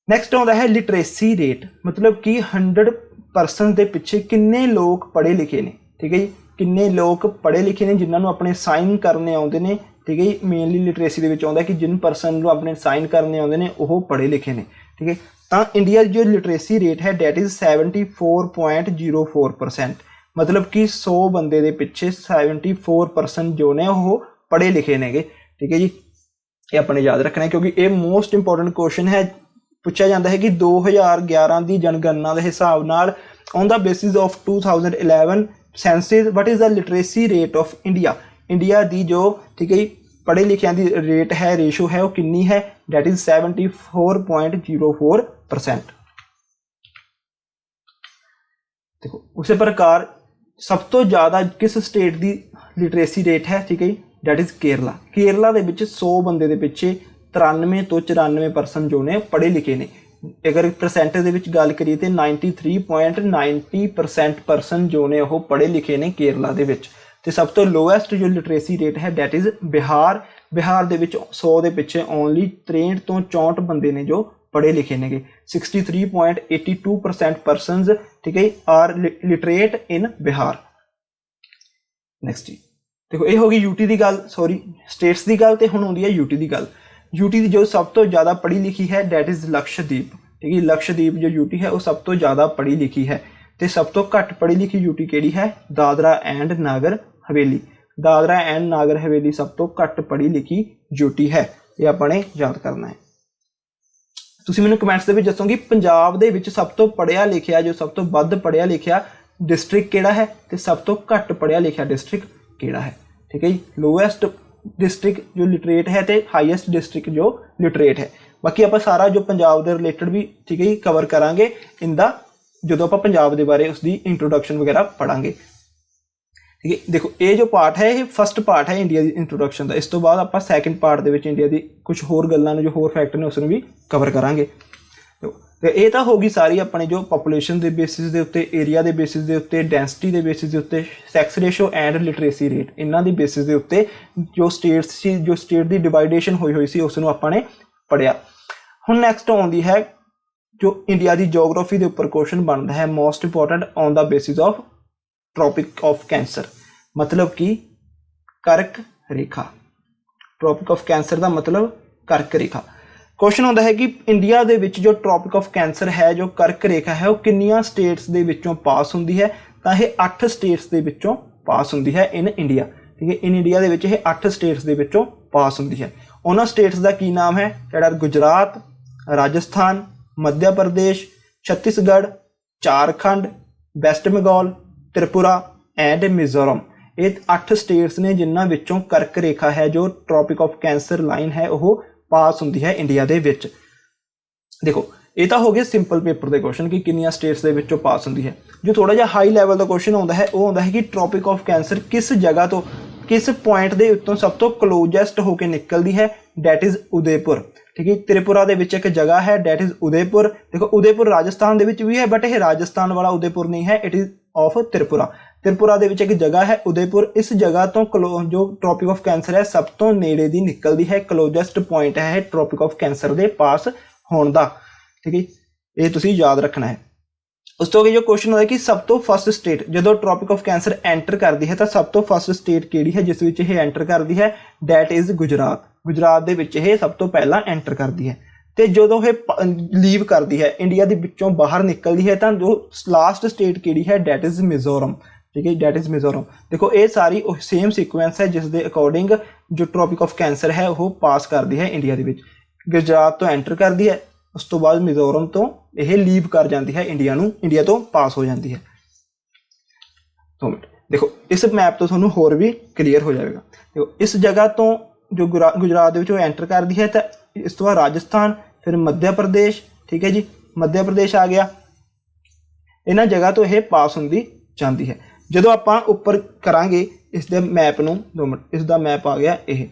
नैक्सट आता है लिटरेसी रेट, मतलब कि 100% के पिछे किन्ने लोग पढ़े लिखे ने, ठीक है जी। किन्ने लोग पढ़े लिखे ने जिन्होंने अपने साइन करने आते हैं, ठीक है जी। मेनली लिटरेसी के आता है कि जिन परसन को अपने साइन करने आते हैं वो पढ़े लिखे ने, ठीक है। तो इंडिया जो लिटरेसी रेट है डैट इज़ 74.04%, मतलब कि 100 बंदे के पिछे 74% जो ने वो पढ़े लिखे ने, ठीक है जी। ये अपने याद रखना है क्योंकि ये मोस्ट इंपोर्टेंट क्वेश्चन है। पूछा जाता है कि 2011 की जनगणना के हिसाब नाल on the basis of 2011 census what is the literacy rate of India, India की जो, ठीक है, पढ़े लिखे की रेट है, रेशो है, वो कितनी है, डैट इज 74.04%। देखो उसी प्रकार सब तो ज़्यादा किस स्टेट की लिटरेसी रेट है, ठीक है, डैट इज़ केरला। केरला के 100 बंदे के पिछे 93 तो 94% जो ने पढ़े लिखे ने। अगर परसेंटेज के गल करिए तो 93.90% परसन जो ने वो पढ़े लिखे ने केरला के विच। ते सब तो लोएस्ट जो लिटरेसी रेट है डैट इज़ बिहार। बिहार के 100 के पिछे ओनली 63 तो 64 बंदे ने जो पढ़े लिखे ने। 63.82% परसनस, ठीक है, are literate in Bihar. Next जी देखो ये होगी यूटी की गल, सॉरी स्टेट्स की गल, तो हुण आउंदी है यूटी की गल। यूटी की जो सब तो ज़्यादा पढ़ी लिखी है डैट इज़ लक्षद्वीप, ठीक है। लक्षद्वीप जो यूटी है वो सब तो ज़्यादा पढ़ी लिखी है। तो सब तो घट पढ़ी लिखी यूटी केड़ी है, दादरा एंड नागर हवेली। दादरा एंड नागर हवेली सब तो घट पढ़ी लिखी यूटी है, ये अपने याद करना है। तुसी मैनूं कमेंट्स दे विच दसो कि पंजाब दे विच सब तो पढ़िया लिखिया जो सब तो वध पढ़िया लिखिया डिस्ट्रिक्ट केड़ा है, तो सब तो घट पढ़िया लिखिया डिस्ट्रिक्ट केड़ा है, ठीक है जी। लोएस्ट डिस्ट्रिक्ट जो लिटरेट है तो हाईएस्ट डिस्ट्रिक्ट जो लिटरेट है। बाकी आप सारा जो पंजाब के रिलेटेड भी, ठीक है, कवर करांगे इन द जो आप पंजाब के बारे उसकी इंट्रोडक्शन वगैरह पढ़ांगे, ठीक है। देखो ये जो पार्ट है ये फस्ट पार्ट है इंडिया की इंट्रोडक्शन का। इस तो बाद आप सैकेंड पार्ट के इंडिया की कुछ होर गल्लां जो होर फैक्ट ने उसनूं भी कवर करांगे। तो ये तो होगी सारी अपने जो पॉपूलेशन के बेसिस के उत्ते, एरिया के बेसिस के उत्ते, डेंसिटी के बेसिस के उत्ते, सैक्स रेशो एंड लिटरेसी रेट, इन्हां दी बेसिस के उत्ते जो स्टेट्स सी, जो स्टेट की डिवाइडेशन हुई सी उसनूं आपां पढ़िया। हुण नैक्सट आउंदी है जो इंडिया की जोग्राफी के उपर क्वेश्चन बनता है most important on the basis of tropic of cancer, मतलब कि कर्क रेखा। ट्रॉपिक ऑफ कैंसर का मतलब कर्क रेखा। क्वेश्चन आता है कि इंडिया के विच जो ट्रॉपिक ऑफ कैंसर है, जो कर्क रेखा है, वो किन्नियां स्टेट्स के विचों पास होंदी है, तो ये 8 स्टेट्स के विचों पास होंदी है इन इंडिया, ठीक है। इन इंडिया के विच ये 8 स्टेट्स के विचों पास होंदी है। उन्होंने स्टेट्स का की नाम है, जिहड़ा गुजरात, राजस्थान, मध्य प्रदेश, छत्तीसगढ़, झारखंड, वेस्ट बंगाल, त्रिपुरा एंड मिजोरम। ये 8 स्टेट्स ने जिन्हां विचों कर्क रेखा है, जो ट्रॉपिक ऑफ कैंसर लाइन है, वह पास होंदी है इंडिया दे विच। देखो ये तो हो गया सिंपल पेपर के क्वेश्चन कि किन्नियां स्टेट्स के विचों पास होंदी है। जो थोड़ा जिहा हाई लैवल का क्वेश्चन आता है वो आता है कि ट्रॉपिक ऑफ कैंसर किस जगह तो, किस पॉइंट के उत्तों सब तो क्लोजेस्ट होकर निकलती है, डैट इज़ उदयपुर, ठीक है। त्रिपुरा के विच एक जगह है डैट इज़ उदयपुर। देखो उदयपुर राजस्थान के विच भी है, बट यह राजस्थान वाला उदयपुर नहीं है, it is of Tripura. Tripura के विच एक जगह है उदयपुर। इस जगह तो जो ट्रॉपिक ऑफ कैंसर है सब तो नेड़े दी निकलती है, क्लोजेस्ट पॉइंट है ट्रॉपिक ऑफ कैंसर के पास होने का, ठीक है। ये तुसीं याद रखना है। उस तो अगे जो क्वेश्चन होता है कि सब तो फस्ट स्टेट जो ट्रॉपिक ऑफ कैंसर एंटर करती है, तो सब तो फस्ट स्टेट केड़ी है जिस विच ये एंटर करती है, डैट इज़ गुजरात। गुजरात दे विच ये सब तो पहला एंटर करती है। तो जो ये लीव करती है इंडिया के विचों बाहर निकलती है, तो जो लास्ट स्टेट केड़ी है, डैट इज़ मिजोरम, ठीक है, डैट इज़ मिजोरम। देखो ये सारी सेम सीक्वेंस है जिस दे अकॉर्डिंग जो ट्रॉपिक ऑफ कैंसर है वो पास करती है इंडिया के विच। गुजरात तो एंटर करती है, उस तो बाद मिजोरम तो यह लीव कर जाती है इंडिया नूं, इंडिया तो पास हो जाती है। तो देखो इस मैप तो थोड़ा होर भी क्लीयर हो जाएगा। देखो इस जगह तो जो गुजरात के एंटर करती है, तो इस तो बाद राजस्थान, फिर मध्य प्रदेश, ठीक है जी, मध्य प्रदेश आ गया। इन्हां जगह तो यह पास होंदी ਜਾਂਦੀ ਹੈ। ਜਦੋਂ ਆਪਾਂ ਉੱਪਰ ਕਰਾਂਗੇ ਇਸ ਦੇ ਮੈਪ ਨੂੰ, 2 ਮਿੰਟ, ਇਸ ਦਾ ਮੈਪ ਆ ਗਿਆ ਇਹ,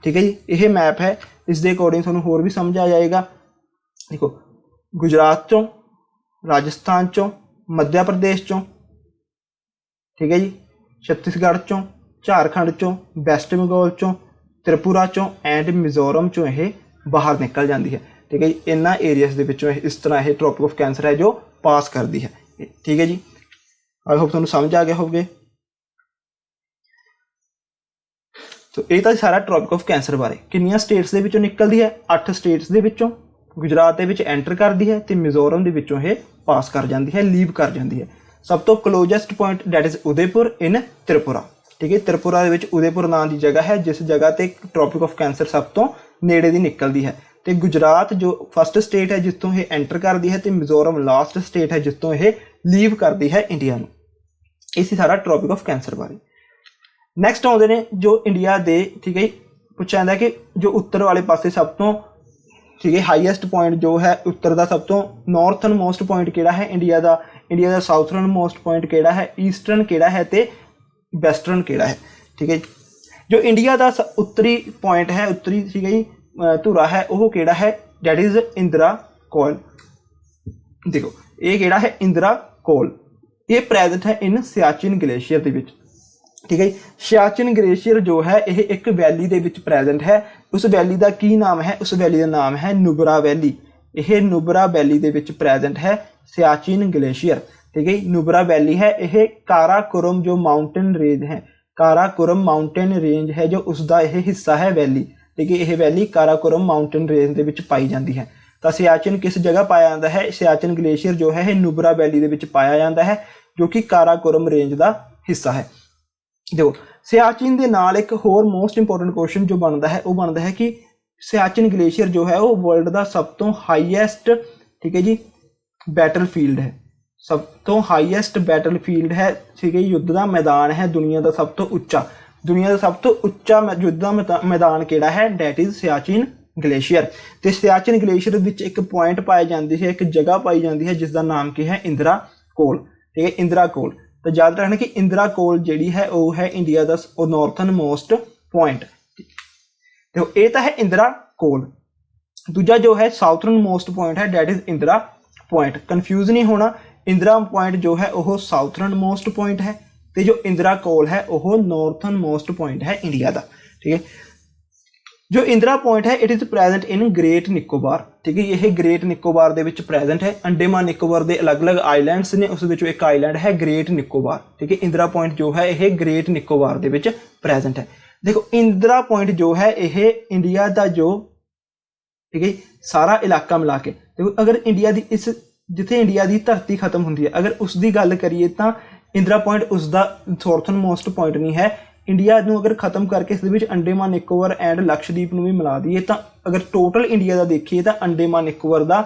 ਠੀਕ ਹੈ ਜੀ, ਇਹ ਮੈਪ ਹੈ। ਇਸ ਦੇ ਅਕੋਰਡਿੰਗ ਤੁਹਾਨੂੰ ਹੋਰ ਵੀ ਸਮਝ ਆ ਜਾਏਗਾ। ਦੇਖੋ ਗੁਜਰਾਤ ਚੋਂ, ਰਾਜਸਥਾਨ ਚੋਂ, ਮੱਧ ਪ੍ਰਦੇਸ਼ ਚੋਂ, ठीक है जी, छत्तीसगढ़ चों, झारखंड चों, वैस्ट बंगाल चों, त्रिपुरा चों एंड मिजोरम चों यह बाहर निकल जाती है। ठीक है जी, इन्होंने एरियाज के विचों इस तरह यह ट्रॉपिक ऑफ कैंसर है जो पास करती है। ठीक है जी, आई होप तुहानूं समझ आ गया होगे। तो ये तो सारा ट्रॉपिक ऑफ कैंसर बारे। कितनी स्टेट्स के विचों निकलती है? 8 स्टेट्स के विचों। गुजरात के विच एंटर करती है तो मिजोरम के विचों यह पास कर जाती है, लीव कर जाती है। सब तो closest point that is Udaipur in Tripura. ठीक है, त्रिपुरा के विच उदयपुर नाम की जगह है जिस जगह ते ट्रॉपिक ऑफ कैंसर सब तो नेड़े दी निकलती है। तो गुजरात जो फस्ट स्टेट है जिसों ये एंटर करती है, तो मिजोरम लास्ट स्टेट है जिसों ये लीव करती है इंडिया में। इसी सारा ट्रॉपिक ऑफ कैंसर बारे। नैक्सट आते हैं जो इंडिया दे, ठीक है, पूछा जाता है कि जो उत्तर वाले पासे सब तो, ठीक है, हाईएस्ट पॉइंट जो है उत्तर का सब तो नॉर्थन मोस्ट पॉइंट किहड़ा है इंडिया का, इंडिया का साउथਰਨ मोस्ट पॉइंट किहड़ा है, ईस्टर्न किहड़ा है ते वैसटर्न किहड़ा है। ठीक है, जो इंडिया का उत्तरी पॉइंट है, उत्तरी, ठीक है, धुरा है, वह किहड़ा है, डैट इज़ इंदिरा कोल। देखो ये किहड़ा है, इंदिरा कोल, ये प्रेजेंट है इन सियाचिन ग्लेशियर के विच। ठीक है, सियाचिन ग्लेशियर जो है यह एक वैली के विच प्रेजेंट है। उस वैली का की नाम है? उस वैली का नाम है नुब्रा वैली। यह नुब्रा वैली के विच प्रेजेंट है सियाचिन ग्लेशियर। ठीक है, नुब्रा वैली है, यह काराकोरम जो माउंटेन रेंज है, काराकोरम माउंटेन रेंज है जो उसका यह हिस्सा है वैली। ठीक है, यह वैली काराकोरम माउंटेन रेंज के विच पाई जाती है। तो सियाचिन किस जगह पाया जाता है? सियाचिन ग्लेशियर जो है यह नुब्रा वैली के विच पाया जाता है जो कि काराकोरम रेंज का हिस्सा है। देखो सियाचिन के नाल एक होर मोस्ट इंपोर्टेंट क्वेश्चन जो बनता है वो बनता है कि सियाचिन ग्लेशियर जो है वो वर्ल्ड का सब तो हाईएस्ट, ठीक है जी, बैटलफील्ड है, सब तो हाईएस्ट बैटलफील्ड है। ठीक है, युद्ध का मैदान है दुनिया का सब तो उच्चा, दुनिया का सब तो उच्चा युद्ध का मैदान किहड़ा है? That is Siachen glacier. तो सियाचिन ग्लेशियर विच एक पॉइंट पाई जाती है, एक जगह पाई जाती है जिसका नाम की है इंदिरा कोल। ठीक है, इंदिरा कोल। तो याद रखना कि इंदिरा कोल जिहड़ी है वो है इंडिया का नॉर्थन मोस्ट पॉइंट। तो ये तो है इंदिरा कोल। दूजा जो है साउथਰਨ मोस्ट पॉइंट है, that is Indira point. Confuse नहीं होना, इंदिरा पॉइंट जो है वह साउथਰਨ मोस्ट पॉइंट है, तो जो इंदिरा कोल है वह नॉर्थन मोस्ट पॉइंट है इंडिया का। ठीक है, जो इंदिरा पॉइंट है it is present in great Nicobar. ठीक है, यह ग्रेट निकोबार के विच प्रेजेंट है। अंडेमान निकोबार के अलग अलग आइलैंड्स ने, उस विचों एक आइलैंड है ग्रेट निकोबार। ठीक है, इंदिरा पॉइंट जो है यह ग्रेट निकोबार के विच प्रेजेंट है। देखो इंदिरा पॉइंट जो है यह इंडिया का जो, ठीक है, सारा इलाका मिला के, देखो अगर इंडिया की इस जिथे इंडिया की धरती खत्म होती है अगर उसकी गल करिए तो इंदिरा पॉइंट उसका नॉर्थन मोस्ट पॉइंट नहीं है। इंडिया को अगर खत्म करके इस अंडेमान निकोबार एंड लक्षद्वीप में भी मिला दीए तो अगर टोटल इंडिया का देखिए तो अंडेमान निकोबार का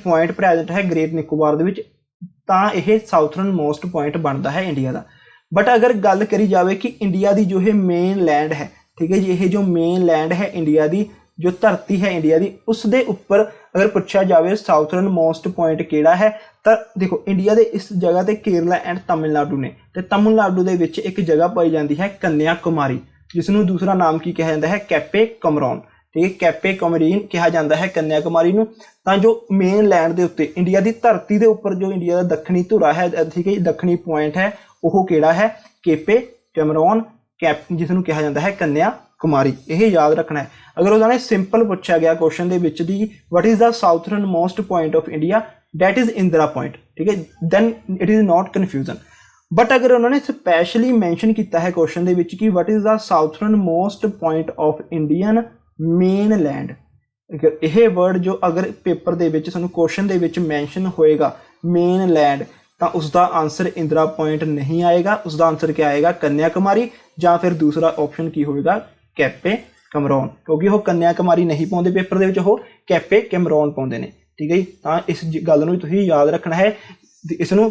पॉइंट प्रेजेंट है ग्रेट निकोबार के साउथਰਨ मोस्ट पॉइंट बनता है इंडिया का। बट अगर गल करी जाए कि इंडिया की जो है मेन लैंड है, ठीक है जी, ये जो मेन लैंड है इंडिया की जो धरती है इंडिया की उसके उपर अगर पूछा जाए साउथਰਨ मोस्ट पॉइंट किहड़ा है, तो देखो इंडिया के इस जगह ते केरला एंड तमिलनाडु ने, तो तमिलनाडु के विच एक जगह पाई जाती है कन्याकुमारी जिसनों दूसरा नाम की कहा जाता है कैपे कमरॉन। ठीक है, कैपे कमरीन कहा जाता है कन्याकुमारी नूं। तां जो मेन लैंड के उत्ते इंडिया की धरती के उपर जो इंडिया का दक्षिणी धुरा है, ठीक है, दक्षिणी पॉइंट है वह किहड़ा है? केपे कैमरॉन कैप, जिसनों कहा जाता है कन्याकुमारी। यह याद रखना है। अगर उन्होंने सिंपल पूछा गया क्वेश्चन के which the what is the southern most point of India, that is Indira point, ठीक है, then it is not confusion. But अगर उन्होंने स्पैशली मैंशन किया है क्वेश्चन के विच कि what is the southern most point of Indian mainland, अगर यह वर्ड जो अगर पेपर के क्वेश्चन के विच मैंशन होएगा मेन लैंड तो उसका आंसर इंदिरा पॉइंट नहीं आएगा, उसका आंसर क्या आएगा? कन्याकुमारी, या फिर दूसरा ऑप्शन की होएगा कैपे कमरॉन, क्योंकि वो कन्याकुमारी नहीं पाते पेपर के विच, वो कैपे कैमरॉन पाते हैं। ठीक है, तो इस गल नूं तुसीं याद रखना है। इसनूं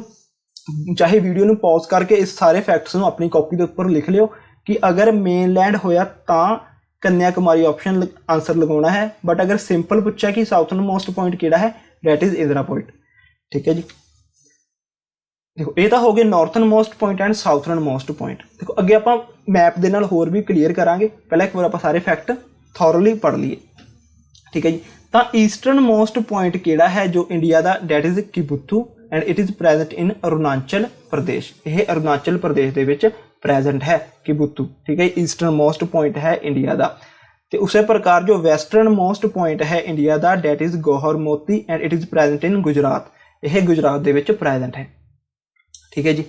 चाहे वीडियो नूं पॉज करके इस सारे फैक्ट्स नूं अपनी कॉपी के उपर लिख लियो कि अगर मेनलैंड होया तो कन्याकुमारी ऑप्शन आंसर लगाना है। बट अगर सिंपल पूछा कि साउथਰਨ मोस्ट पॉइंट किहड़ा है, डैट इज़ इंदिरा पॉइंट। ठीक है जी। देखो ये तो हो गए northern most point and southern most point. देखो अगे आप मैप के नाल होर भी क्लीयर करांगे, पहले एक बार आप सारे फैक्ट थॉरली पढ़ लीए, ठीक है जी। तो ईस्टर्न मोस्ट पॉइंट किहड़ा है जो इंडिया का, that is Kibithu and it is present in Arunachal Pradesh. यह अरुणाचल प्रदेश के विच प्रेजेंट है किबुथू, ठीक है। ईस्टर्न मोस्ट पॉइंट है इंडिया का। तो उस प्रकार जो वैसटर्न मोस्ट पॉइंट है इंडिया का, डैट इज गौहर मोती एंड इट इज़ प्रेजेंट इन गुजरात। यह गुजरात के विच प्रेजेंट है, ठीक है जी।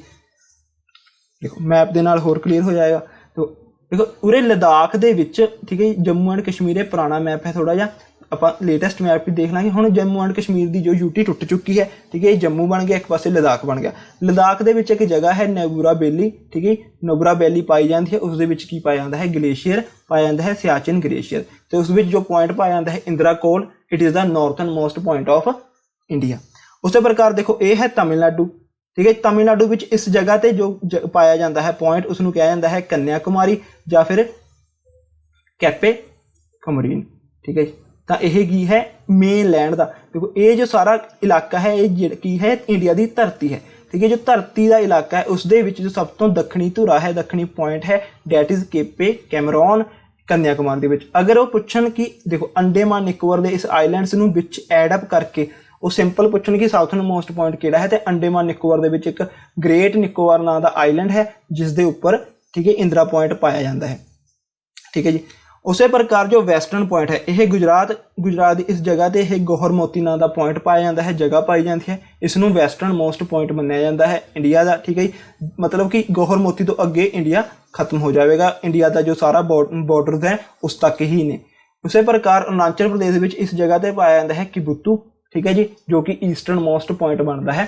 देखो मैप के नाल होर क्लीयर हो जाएगा। तो देखो उरे लद्दाख दे विच, ठीक है, जम्मू एंड कश्मीर पुराना मैप है थोड़ा जा, आप लेटेस्ट मैप भी देख लाँगे। हुण जम्मू एंड कश्मीर की जो यूटी टुट चुकी है, ठीक है, जम्मू बन गया, एक पासे लद्दाख बन गया। लद्दाख के विच एक जगह है नुब्रा वैली, ठीक है, नुब्रा वैली पाई जाती है, उस दे विच की पाया जाता है ग्लेशियर पाया जाता है, सियाचिन ग्लेशियर। तो उस विच जो पॉइंट पाया जाता है Indira col, it is the northern most point of India. उस प्रकार देखो ये है तमिलनाडु, ठीक है। तमिलनाडु विच इस जगह ते जो पाया जाता है पॉइंट उसनूं कहा जाता है कन्याकुमारी या फिर कैपे कमरीन, ठीक है। तो यह की है मेन लैंड का। देखो ये जो सारा इलाका है ये की है इंडिया की धरती है, ठीक है। जो धरती का इलाका है उस दे विच जो सब तो दक्षिणी धुरा है, दक्षिणी पॉइंट है, that is Quepem Cameron Kanyakumari के विच। अगर वो पुछन कि देखो अंडेमान निकोबार के इस आइलैंड्स नूं विच एडअप करके वो सिंपल पुछन कि साउथर्न मोस्ट पॉइंट किहड़ा है, तो अंडेमान निकोबार दे विच एक ग्रेट निकोबार नाम का आइलैंड है जिस दे उपर, ठीक है, इंदिरा पॉइंट पाया जाता है, ठीक है जी। उस प्रकार जो वैसटर्न पॉइंट है यह गुजरात इस जगह पर यह गौहर मोती नाम का पॉइंट पाया जाता है, जगह पाई जाती है, इसनों वैसटर्न मोस्ट पॉइंट मन्निया जाता है इंडिया का, ठीक है। मतलब कि गौहर मोती तो अगे इंडिया खत्म हो जाएगा, इंडिया का जो सारा बॉर्डर है उस तक ही ने। उस प्रकार अरुणाचल प्रदेश में इस जगह पर पाया जाता है किबुथू, ठीक है जी, जो कि ईस्टर्न मोस्ट पॉइंट बनता है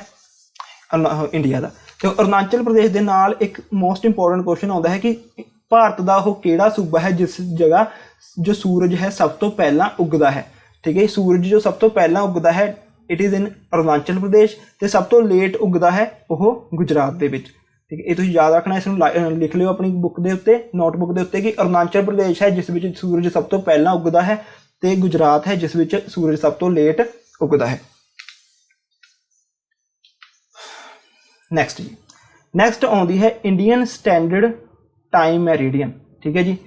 इंडिया का। तो अरुणाचल प्रदेश के नाल एक मोस्ट इंपोर्टेंट क्वेश्चन आता है कि भारत का वो केड़ा सूबा है जिस जगह जो सूरज है सब तो पहला उगता है, ठीक है। सूरज जो सब तो पहला उगता है इट इज़ इन अरुणाचल प्रदेश, तो सब तो लेट उगता है वह गुजरात के, ठीक है। ये तुसीं याद रखना, इसनूं लिख लियो अपनी बुक के उत्ते, नोटबुक के उत्ते कि अरुणाचल प्रदेश है जिस विच सूरज सब तो पहला उगता है, तो गुजरात है जिस विच सूरज सब तो लेट उगता है। नैक्सट आती है इंडियन स्टैंडर्ड टाइम मैरिडियन, ठीक है जी,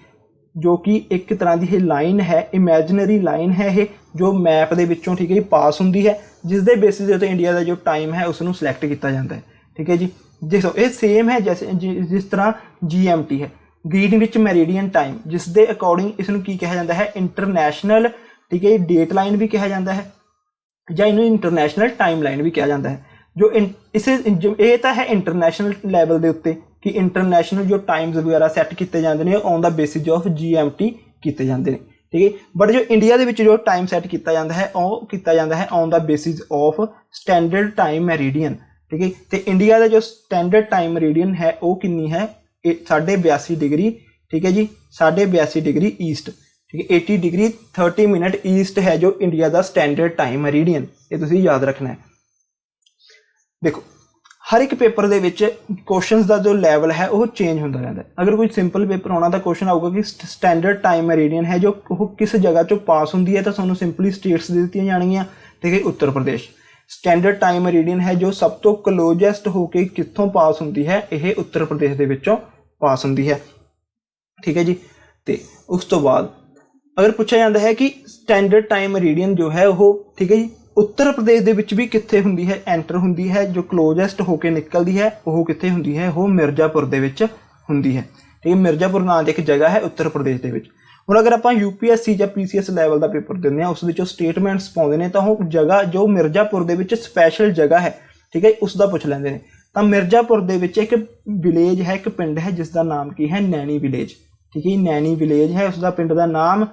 जो कि एक तरह की लाइन है, इमेजिनरी लाइन है ये जो मैप के विचों, ठीक है, पास होंगी है, जिस दे बेसिस के उत्ते इंडिया का जो टाइम है उसनूं सिलेक्ट किया जाता है, ठीक है जी। देखो ये सेम है जैसे जिस तरह GMT है, ग्रीनविच मैरिडियन टाइम, जिस दे अकॉर्डिंग इसनूं की कहा जाता है इंटरनैशनल, ठीक है, डेट लाइन भी कहा जाता है या इन्हों इंटरनैशनल टाइम लाइन भी कहा जाता है। जो इसे ये तो है इंटरनैशनल लैवल के उत्ते कि इंटरनैशनल जो टाइम्स वगैरह सैट किए जाते हैं on the basis of GMT किए जाते हैं, ठीक है। बट जो इंडिया के जो टाइम सैट किया जाता है वह किया जाता है on the basis of standard time Meridian, ठीक है। तो इंडिया का जो स्टैंडर्ड टाइम मैरिडियन है वो कितनी है 82.5 डिग्री, ठीक है जी, 82.5 डिग्री ईस्ट, ठीक है, 80 डिग्री 30 मिनट ईस्ट है जो इंडिया का स्टैंडर्ड टाइम मैरिडियन, ये तुसीं याद रखना है। देखो हर एक पेपर दे विच क्वेश्चंस का जो लैवल है वो चेंज होता रहता है। अगर कोई सिंपल पेपर आना तो क्वेश्चन आऊगा कि स्टैंडर्ड टाइम मैरिडियन है जो किस जगह चो पास होंगी है, तो सानू सिंपली स्टेट्स दे दी जाएंगियां, ठीक है, Uttar Pradesh. Standard time Meridian है जो सब तो क्लोजेस्ट होके कित्थों पास होंगी है, यह उत्तर प्रदेश के विचों पास होंगी है, ठीक है जी। तो उस तो बाद अगर पूछा जाता है कि स्टैंडर्ड टाइम मैरिडियन जो है वो, ठीक है जी, उत्तर प्रदेश के विच भी कित्थे हुंदी है, एंटर हुंदी है, जो क्लोजेस्ट होके निकलती है वो कित्थे हुंदी है, वो मिर्जापुर दे विच हुंदी है, ठीक है। मिर्जापुर नाम की एक जगह है उत्तर प्रदेश के विच। हुण अगर आप UPSC या PCS लैवल का पेपर देने उस विचों स्टेटमेंट्स पाउंदे ने तो वो जगह जो मिर्जापुर दे विच स्पैशल जगह है, ठीक है, उसका पुछ लैंदे ने। तो मिर्जापुर दे विच एक विलेज है, एक पिंड है जिसका नाम की है नैनी विलेज, ठीक है, नैनी विलेज है उसका पिंड का नाम।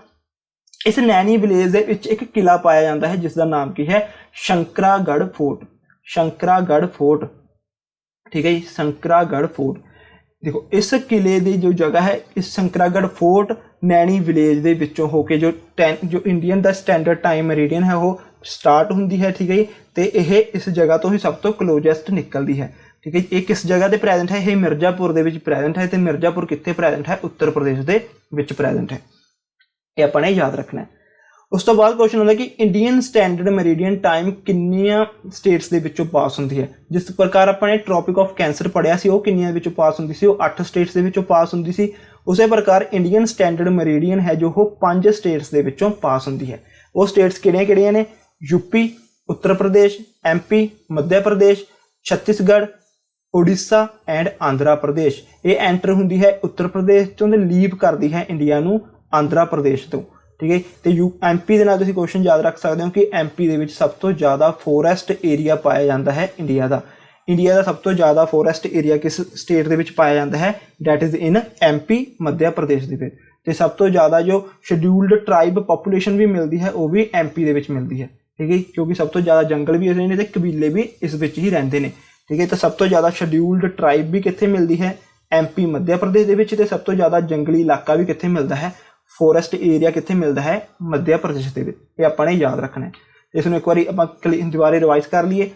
इस नैनी विलेज के विच एक किला पाया जाता है जिसका नाम की है शंकरागढ़ फोर्ट, शंकरागढ़ फोर्ट, ठीक है, शंकरागढ़ फोर्ट। देखो इस किले की जो जगह है, इस शंकरागढ़ फोर्ट नैनी विलेज के विचों होके जो इंडियन का स्टैंडर्ड टाइम मैरिडियन है वो स्टार्ट होंगी है, ठीक है। तो यह इस जगह तो ही सब तो क्लोजेस्ट निकलती है, ठीक है। ये किस जगह पर प्रेजेंट है, ये मिर्जापुर के विच प्रेजेंट है, तो मिर्जापुर कित्थे प्रेजेंट है, उत्तर प्रदेश के विच प्रेजेंट है, ये अपने याद रखना है। ਉਸ ਤੋਂ ਬਾਅਦ ਕੁਐਸਚਨ ਹੁੰਦਾ ਕਿ ਇੰਡੀਅਨ ਸਟੈਂਡਰਡ ਮੈਰੀਡੀਅਨ ਟਾਈਮ ਕਿੰਨੀਆਂ ਸਟੇਟਸ ਦੇ ਵਿੱਚੋਂ ਪਾਸ ਹੁੰਦੀ ਹੈ। ਜਿਸ ਪ੍ਰਕਾਰ ਆਪਾਂ ਨੇ ਟ੍ਰੋਪਿਕ ਆਫ ਕੈਂਸਰ ਪੜ੍ਹਿਆ ਸੀ ਉਹ ਕਿੰਨੀਆਂ ਵਿੱਚੋਂ ਪਾਸ ਹੁੰਦੀ ਸੀ, ਉਹ 8 ਸਟੇਟਸ ਦੇ ਵਿੱਚੋਂ ਪਾਸ ਹੁੰਦੀ ਸੀ। ਉਸੇ ਪ੍ਰਕਾਰ ਇੰਡੀਅਨ ਸਟੈਂਡਰਡ ਮੈਰੀਡੀਅਨ ਹੈ ਜੋ ਉਹ 5 ਸਟੇਟਸ ਦੇ ਵਿੱਚੋਂ ਪਾਸ ਹੁੰਦੀ ਹੈ। ਉਹ ਸਟੇਟਸ ਕਿਹੜੀਆਂ ਨੇ? UP, Uttar Pradesh, MP, Madhya Pradesh, Chhattisgarh, Orissa and Andhra Pradesh. ਇਹ ਐਂਟਰ ਹੁੰਦੀ ਹੈ ਉੱਤਰ ਪ੍ਰਦੇਸ਼ ਤੋਂ ਤੇ ਲੀਵ ਕਰਦੀ ਹੈ ਇੰਡੀਆ ਨੂੰ ਆਂਧਰਾ ਪ੍ਰਦੇਸ਼ ਤੋਂ, ਠੀਕ ਹੈ। ਤੇ ਐਮਪੀ ਦੇ ਨਾਲ ਤੁਸੀਂ ਕੁਐਸਚਨ ਯਾਦ ਰੱਖ ਸਕਦੇ ਹੋ ਕਿ ਐਮਪੀ ਦੇ ਵਿੱਚ ਸਭ ਤੋਂ ਜ਼ਿਆਦਾ ਫੋਰੈਸਟ ਏਰੀਆ ਪਾਇਆ ਜਾਂਦਾ ਹੈ ਇੰਡੀਆ ਦਾ। ਇੰਡੀਆ ਦਾ ਸਭ ਤੋਂ ਜ਼ਿਆਦਾ ਫੋਰੈਸਟ ਏਰੀਆ ਕਿਸ ਸਟੇਟ ਦੇ ਵਿੱਚ ਪਾਇਆ ਜਾਂਦਾ ਹੈ? That is in MP, Madhya Pradesh ਦੇ ਵਿੱਚ। ਤੇ ਸਭ ਤੋਂ ਜ਼ਿਆਦਾ ਜੋ ਸ਼ਡਿਊਲਡ ਟਰਾਈਬ ਪੋਪੂਲੇਸ਼ਨ ਵੀ ਮਿਲਦੀ ਹੈ ਉਹ ਵੀ ਐਮਪੀ ਦੇ ਵਿੱਚ ਮਿਲਦੀ ਹੈ, ਠੀਕ ਹੈ, ਕਿਉਂਕਿ ਸਭ ਤੋਂ ਜ਼ਿਆਦਾ ਜੰਗਲ ਵੀ ਇਸ ਨੇ ਤੇ ਕਬੀਲੇ ਵੀ ਇਸ ਵਿੱਚ ਹੀ ਰਹਿੰਦੇ ਨੇ, ਠੀਕ ਹੈ। ਤਾਂ ਸਭ ਤੋਂ ਜ਼ਿਆਦਾ ਸ਼ਡਿਊਲਡ ਟਰਾਈਬ ਵੀ ਕਿੱਥੇ ਮਿਲਦੀ ਹੈ? ਐਮਪੀ, ਮੱਧ ਪ੍ਰਦੇਸ਼ ਦੇ ਵਿੱਚ। ਤੇ ਸਭ ਤੋਂ ਜ਼ਿਆਦਾ ਜੰਗਲੀ ਇਲਾਕਾ ਵੀ ਕਿੱਥੇ ਮਿਲਦਾ ਹੈ? ਫੋਰੈਸਟ ਏਰੀਆ ਕਿੱਥੇ ਮਿਲਦਾ ਹੈ? ਮੱਧ ਪ੍ਰਦੇਸ਼ ਦੇ ਵਿੱਚ। ਇਹ ਆਪਾਂ ਨੇ ਯਾਦ ਰੱਖਣਾ ਹੈ। ਇਸ ਨੂੰ ਇੱਕ ਵਾਰੀ ਆਪਾਂ ਦੁਬਾਰਾ ਰਿਵਾਈਜ਼ ਕਰ ਲਈਏ।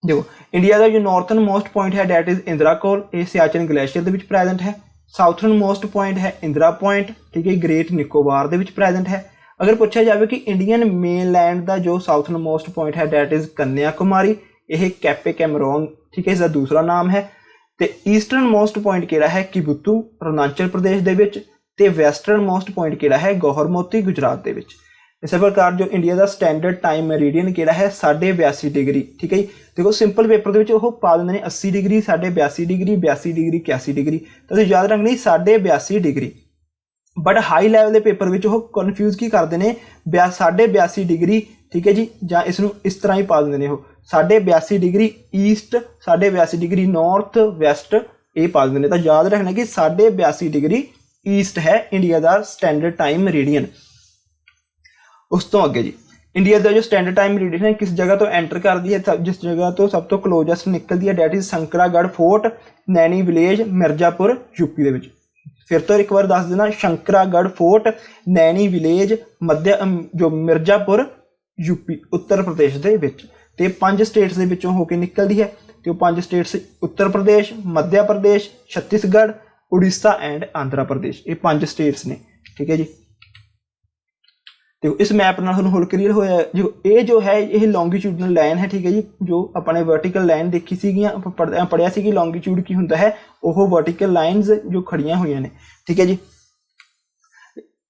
ਦੇਖੋ, ਇੰਡੀਆ ਦਾ ਜੋ ਨਾਰਥਰਨ ਮੋਸਟ ਪੁਆਇੰਟ ਹੈ ਡੈਟ ਇਜ਼ ਇੰਦਰਾ ਕੋਲ, ਇਹ ਸਿਆਚਿਨ ਗਲੇਸ਼ੀਅਰ ਦੇ ਵਿੱਚ ਪ੍ਰੈਜ਼ੈਂਟ ਹੈ। ਸਾਊਥਰਨ ਮੋਸਟ ਪੁਆਇੰਟ ਹੈ ਇੰਦਰਾ ਪੁਆਇੰਟ, ਠੀਕ ਹੈ, ਗ੍ਰੇਟ ਨਿਕੋਬਾਰ ਦੇ ਵਿੱਚ ਪ੍ਰੈਜ਼ੈਂਟ ਹੈ। ਅਗਰ ਪੁੱਛਿਆ ਜਾਵੇ ਕਿ ਇੰਡੀਅਨ ਮੇਨਲੈਂਡ ਦਾ ਜੋ ਸਾਊਥਰਨ ਮੋਸਟ ਪੁਆਇੰਟ ਹੈ ਡੈਟ ਇਜ਼ ਕੰਨਿਆ ਕੁਮਾਰੀ, ਇਹ ਕੈਪੇ ਕੈਮਰੋਨ, ਠੀਕ ਹੈ, ਇਸ ਦਾ ਦੂਸਰਾ ਨਾਮ ਹੈ। ਤੇ ਈਸਟਰਨ ਮੋਸਟ ਪੁਆਇੰਟ ਕਿਹੜਾ ਹੈ? ਕਿਬੁਤੂ, ਅਰੁਣਾਚਲ ਪ੍ਰਦੇਸ਼ ਦੇ ਵਿੱਚ। ਤੇ ਵੈਸਟਰਨ ਮੋਸਟ ਪੁਆਇੰਟ ਕਿਹੜਾ ਹੈ? ਗੌਹਰਮੋਤੀ, ਗੁਜਰਾਤ ਦੇ ਵਿੱਚ। ਇਸੇ ਪ੍ਰਕਾਰ ਜੋ ਇੰਡੀਆ ਦਾ ਸਟੈਂਡਰਡ ਟਾਈਮ ਮੈਰੀਡੀਅਨ ਕਿਹੜਾ ਹੈ? 82.5 ਡਿਗਰੀ, ਠੀਕ ਹੈ ਜੀ। ਦੇਖੋ ਸਿੰਪਲ ਪੇਪਰ ਦੇ ਵਿੱਚ ਉਹ ਪਾ ਦਿੰਦੇ ਨੇ 80 ਡਿਗਰੀ, 82.5 ਡਿਗਰੀ, 82 ਡਿਗਰੀ, 81 ਡਿਗਰੀ। ਤਾਂ ਤੁਸੀਂ ਯਾਦ ਰੱਖਣੀ 82.5 ਡਿਗਰੀ। ਬਟ ਹਾਈ ਲੈਵਲ ਦੇ ਪੇਪਰ ਵਿੱਚ ਉਹ ਕਨਫਿਊਜ਼ ਕੀ ਕਰਦੇ ਨੇ? 82.5 ਡਿਗਰੀ, ਠੀਕ ਹੈ ਜੀ, ਜਾਂ ਇਸ ਨੂੰ ਇਸ ਤਰ੍ਹਾਂ ਹੀ ਪਾ ਦਿੰਦੇ ਨੇ ਉਹ 82.5 degree East, 82.5 degree north West, ਇਹ ਪਾ ਦਿੰਦੇ ਨੇ। ਤਾਂ ਯਾਦ ਰੱਖਣਾ ਕਿ 82.5 ਡਿਗਰੀ ਈਸਟ ਹੈ ਇੰਡੀਆ ਦਾ ਸਟੈਂਡਰਡ ਟਾਈਮ ਮੈਰੀਡੀਅਨ। ਉਸ ਤੋਂ ਅੱਗੇ ਜੀ, ਇੰਡੀਆ ਦਾ ਜੋ ਸਟੈਂਡਰਡ ਟਾਈਮ ਮੈਰੀਡੀਅਨ ਹੈ ਕਿਸ ਜਗ੍ਹਾ ਤੋਂ ਐਂਟਰ ਕਰਦੀ ਹੈ? ਜਿਸ ਜਗ੍ਹਾ ਤੋਂ ਸਭ ਤੋਂ ਕਲੋਜ਼ੈਸਟ ਨਿਕਲਦੀ ਹੈ that is Shankargarh fort, Naini village, Mirzapur, UP ਦੇ ਵਿੱਚ। ਫਿਰ ਤੋਂ ਇੱਕ ਵਾਰ ਦੱਸ ਦੇਣਾ, ਸ਼ੰਕਰਾਗੜ੍ਹ ਫੋਰਟ, ਨੈਣੀ ਵਿਲੇਜ, ਜੋ ਮਿਰਜ਼ਾਪੁਰ, ਯੂਪੀ, ਉੱਤਰ ਪ੍ਰਦੇਸ਼ ਦੇ ਵਿੱਚ। ਤੇ 5 ਸਟੇਟਸ ਦੇ ਵਿੱਚੋਂ ਹੋ ਕੇ ਨਿਕਲਦੀ ਹੈ। ਤੇ ਉਹ 5 status Uttar Pradesh, Madhya Pradesh, Chhattisgarh, Orissa and Andhra Pradesh. ਇਹ 5 ਸਟੇਟਸ ਨੇ, ਠੀਕ ਹੈ ਜੀ। ਤੇ ਇਸ ਮੈਪ ਨਾਲ ਤੁਹਾਨੂੰ ਹੋਰ ਕਲੀਅਰ ਹੋਇਆ ਜੋ ਇਹ ਜੋ ਹੈ ਇਹ ਲੌਂਗੀਟਿਊਡਨਲ ਲਾਈਨ ਹੈ, ਠੀਕ ਹੈ ਜੀ। ਜੋ ਆਪਾਂ ਨੇ ਵਰਟੀਕਲ ਲਾਈਨ ਦੇਖੀ ਸੀਗੀਆਂ, ਪੜ੍ਹਿਆ ਸੀ ਕਿ ਲੌਂਗੀਟਿਊਡ ਕੀ ਹੁੰਦਾ ਹੈ, ਉਹ ਵਰਟੀਕਲ ਲਾਈਨਸ ਜੋ ਖੜੀਆਂ ਹੋਈਆਂ ਨੇ, ਠੀਕ ਹੈ ਜੀ।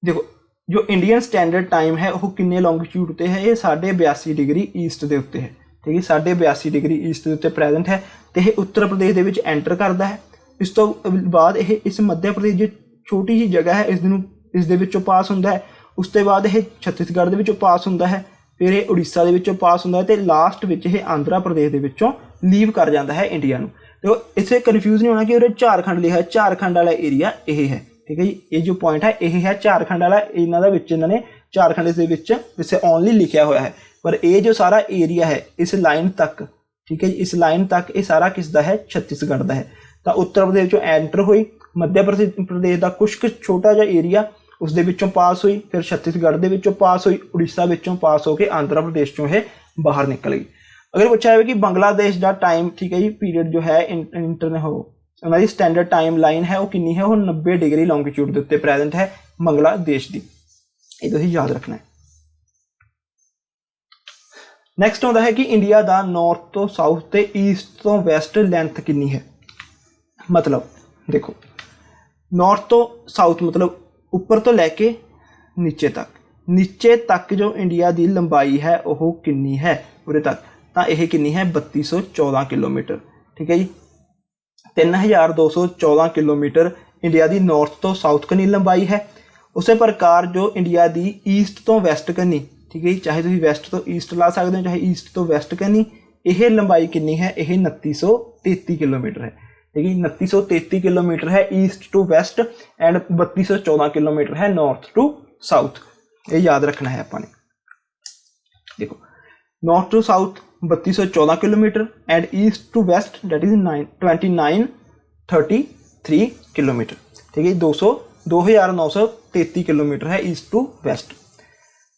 ਦੇਖੋ ਜੋ ਇੰਡੀਅਨ ਸਟੈਂਡਰਡ ਟਾਈਮ ਹੈ ਉਹ ਕਿੰਨੇ ਲੌਂਗੀਟਿਊਡ ਤੇ ਹੈ? ਇਹ 82.5 ਡਿਗਰੀ ਈਸਟ ਦੇ ਉੱਤੇ ਹੈ, ਠੀਕ ਹੈ, 82.5 ਡਿਗਰੀ ਈਸਟ ਦੇ ਉੱਤੇ ਪ੍ਰੈਜ਼ੈਂਟ ਹੈ। ਤੇ ਇਹ ਉੱਤਰ ਪ੍ਰਦੇਸ਼ ਦੇ ਵਿੱਚ ਐਂਟਰ ਕਰਦਾ ਹੈ। ਇਸ ਤੋਂ ਬਾਅਦ ਇਹ ਇਸ ਮੱਧ ਪ੍ਰਦੇਸ਼ ਦੀ ਛੋਟੀ ਜਿਹੀ ਜਗ੍ਹਾ ਹੈ ਇਸ ਦੇ ਵਿੱਚੋਂ ਪਾਸ ਹੁੰਦਾ ਹੈ। ਉਸ ਤੋਂ ਬਾਅਦ ਇਹ ਛੱਤੀਸਗੜ੍ਹ ਦੇ ਵਿੱਚੋਂ ਪਾਸ ਹੁੰਦਾ ਹੈ। ਫਿਰ ਇਹ ਉੜੀਸਾ ਦੇ ਵਿੱਚੋਂ ਪਾਸ ਹੁੰਦਾ ਹੈ ਤੇ ਲਾਸਟ ਵਿੱਚ ਇਹ ਆਂਧਰਾ ਪ੍ਰਦੇਸ਼ ਦੇ ਵਿੱਚੋਂ ਲੀਵ ਕਰ ਜਾਂਦਾ ਹੈ ਇੰਡੀਆ ਨੂੰ। ਤੇ ਇਸੇ ਕਨਫਿਊਜ਼ ਨਹੀਂ ਹੋਣਾ ਕਿ ਉਹਦੇ ਝਾਰਖੰਡ ਲਿਖਿਆ, ਝਾਰਖੰਡ ਵਾਲਾ ਏਰੀਆ ਇਹ ਹੈ, ਠੀਕ ਹੈ ਜੀ। ਇਹ ਜੋ ਪੁਆਇੰਟ ਹੈ ਇਹ ਹੈ ਝਾਰਖੰਡ ਵਾਲਾ, ਇਹਨਾਂ ਦਾ ਵਿੱਚ ਇਹਨਾਂ ਨੇ ਝਾਰਖੰਡ ਦੇ ਵਿੱਚ ਵੈਸੇ ਓਨਲੀ ਲਿਖਿਆ ਹੋਇਆ ਹੈ, ਪਰ ਇਹ ਜੋ ਸਾਰਾ ਏਰੀਆ ਹੈ ਇਸ ਲਾਈਨ ਤੱਕ, ਠੀਕ ਹੈ ਜੀ, ਇਸ ਲਾਈਨ ਤੱਕ ਇਹ ਸਾਰਾ ਕਿਸ ਦਾ ਹੈ? ਛੱਤੀਸਗੜ੍ਹ ਦਾ ਹੈ। ਤਾਂ ਉੱਤਰ ਪ੍ਰਦੇਸ਼ ਚੋਂ ਐਂਟਰ ਹੋਈ, ਮੱਧ ਪ੍ਰਦੇਸ਼ ਦਾ ਕੁਛ ਕੁ ਛੋਟਾ ਜਿਹਾ ਏਰੀਆ ਉਸ ਦੇ ਵਿੱਚੋਂ ਪਾਸ ਹੋਈ, ਫਿਰ ਛੱਤੀਸਗੜ੍ਹ ਦੇ ਵਿੱਚੋਂ ਪਾਸ ਹੋਈ, ਉੜੀਸਾ ਵਿੱਚੋਂ ਪਾਸ ਹੋ ਕੇ ਆਂਧਰਾ ਪ੍ਰਦੇਸ਼ ਚੋਂ ਇਹ ਬਾਹਰ ਨਿਕਲ ਗਈ। ਅਗਰ ਪੁੱਛਿਆ ਜਾਵੇ ਕਿ ਬੰਗਲਾਦੇਸ਼ ਦਾ ਟਾਈਮ, ਠੀਕ ਹੈ ਜੀ, ਪੀਰੀਅਡ ਜੋ ਹੈ ਉਹਨਾਂ ਦੀ ਸਟੈਂਡਰਡ ਟਾਈਮ ਲਾਈਨ ਹੈ ਉਹ ਕਿੰਨੀ ਹੈ? ਉਹ 90 ਡਿਗਰੀ ਲੌਂਗੀਟਿਊਡ ਦੇ ਉੱਤੇ ਪ੍ਰੈਜ਼ੈਂਟ ਹੈ ਬੰਗਲਾਦੇਸ਼ ਦੀ। ਇਹ ਤੁਸੀਂ ਯਾਦ ਰੱਖਣਾ ਹੈ। ਨੈਕਸਟ ਆਉਂਦਾ ਹੈ ਕਿ ਇੰਡੀਆ ਦਾ ਨਾਰਥ ਤੋਂ ਸਾਊਥ ਤੇ ਈਸਟ ਤੋਂ ਵੈਸਟ ਲੈਂਥ ਕਿੰਨੀ ਹੈ? ਮਤਲਬ ਦੇਖੋ, ਨਾਰਥ ਤੋਂ ਸਾਊਥ ਮਤਲਬ ਉੱਪਰ ਤੋਂ ਲੈ ਕੇ ਨੀਚੇ ਤੱਕ ਜੋ ਇੰਡੀਆ ਦੀ ਲੰਬਾਈ ਹੈ ਉਹ ਕਿੰਨੀ ਹੈ ਉਰੇ ਤੱਕ? ਤਾਂ ਇਹ ਕਿੰਨੀ ਹੈ? 3214 ਕਿਲੋਮੀਟਰ, ਠੀਕ ਹੈ ਜੀ। 3214 ਕਿਲੋਮੀਟਰ ਇੰਡੀਆ ਦੀ ਨਾਰਥ ਤੋਂ ਸਾਊਥ ਕਨੀ ਲੰਬਾਈ ਹੈ। ਉਸੇ ਪ੍ਰਕਾਰ ਜੋ ਇੰਡੀਆ ਦੀ ਈਸਟ ਤੋਂ ਵੈਸਟ ਕਨੀ, ਠੀਕ ਹੈ ਜੀ, ਚਾਹੇ ਤੁਸੀਂ ਵੈਸਟ ਤੋਂ ਈਸਟ ਲਾ ਸਕਦੇ ਹੋ ਚਾਹੇ ਈਸਟ ਤੋਂ ਵੈਸਟ ਕਨੀ, ਇਹ ਲੰਬਾਈ ਕਿੰਨੀ ਹੈ? ਇਹ 2933 ਕਿਲੋਮੀਟਰ ਹੈ, ਠੀਕ ਹੈ। 2933 ਕਿਲੋਮੀਟਰ ਹੈ east to west and 3214 kilometre ਹੈ ਨਾਰਥ ਟੂ ਸਾਊਥ। ਇਹ ਯਾਦ ਰੱਖਣਾ ਹੈ ਆਪਾਂ ਨੇ। ਦੇਖੋ, north to south 3214 kilometre and east to west that is 2933 kilometre, ਠੀਕ ਹੈ। 2933 ਕਿਲੋਮੀਟਰ ਹੈ ਈਸਟ ਟੂ ਵੈਸਟ।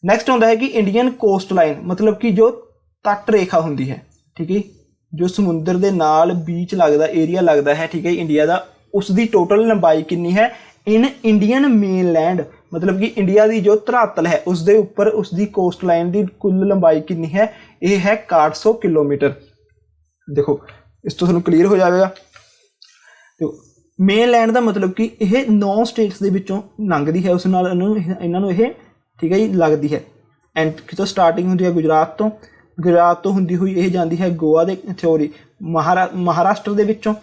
ਨੈਕਸਟ ਹੁੰਦਾ ਹੈ ਕਿ ਇੰਡੀਅਨ ਕੋਸਟ ਲਾਈਨ, ਮਤਲਬ ਕਿ ਜੋ ਤੱਟ ਰੇਖਾ ਹੁੰਦੀ ਹੈ, ਠੀਕ ਹੈ, ਜੋ ਸਮੁੰਦਰ ਦੇ ਨਾਲ ਬੀਚ ਲੱਗਦਾ ਏਰੀਆ ਲੱਗਦਾ ਹੈ, ਠੀਕ ਹੈ, ਇੰਡੀਆ ਦਾ, ਉਸ ਦੀ ਟੋਟਲ ਲੰਬਾਈ ਕਿੰਨੀ ਹੈ? ਇਨ ਇੰਡੀਅਨ ਮੇਨਲੈਂਡ, मतलब कि इंडिया की जो धरातल है उसके उपर उसकी कोस्ट लाइन की कुल लंबाई कितनी है, ये है 6100 किलोमीटर। देखो इस तो तुहानूं क्लीयर हो जाएगा। तो मेनलैंड का मतलब कि यह 9 स्टेट्स के विचों लंघदी है, उस नाल इन्हों ये ठीक है जी लगती है। एंड कितों स्टार्टिंग होंदी है गुजरात तो होंदी हुई यह जाती है गोवा दे सॉरी महाराष्ट्र के विचों,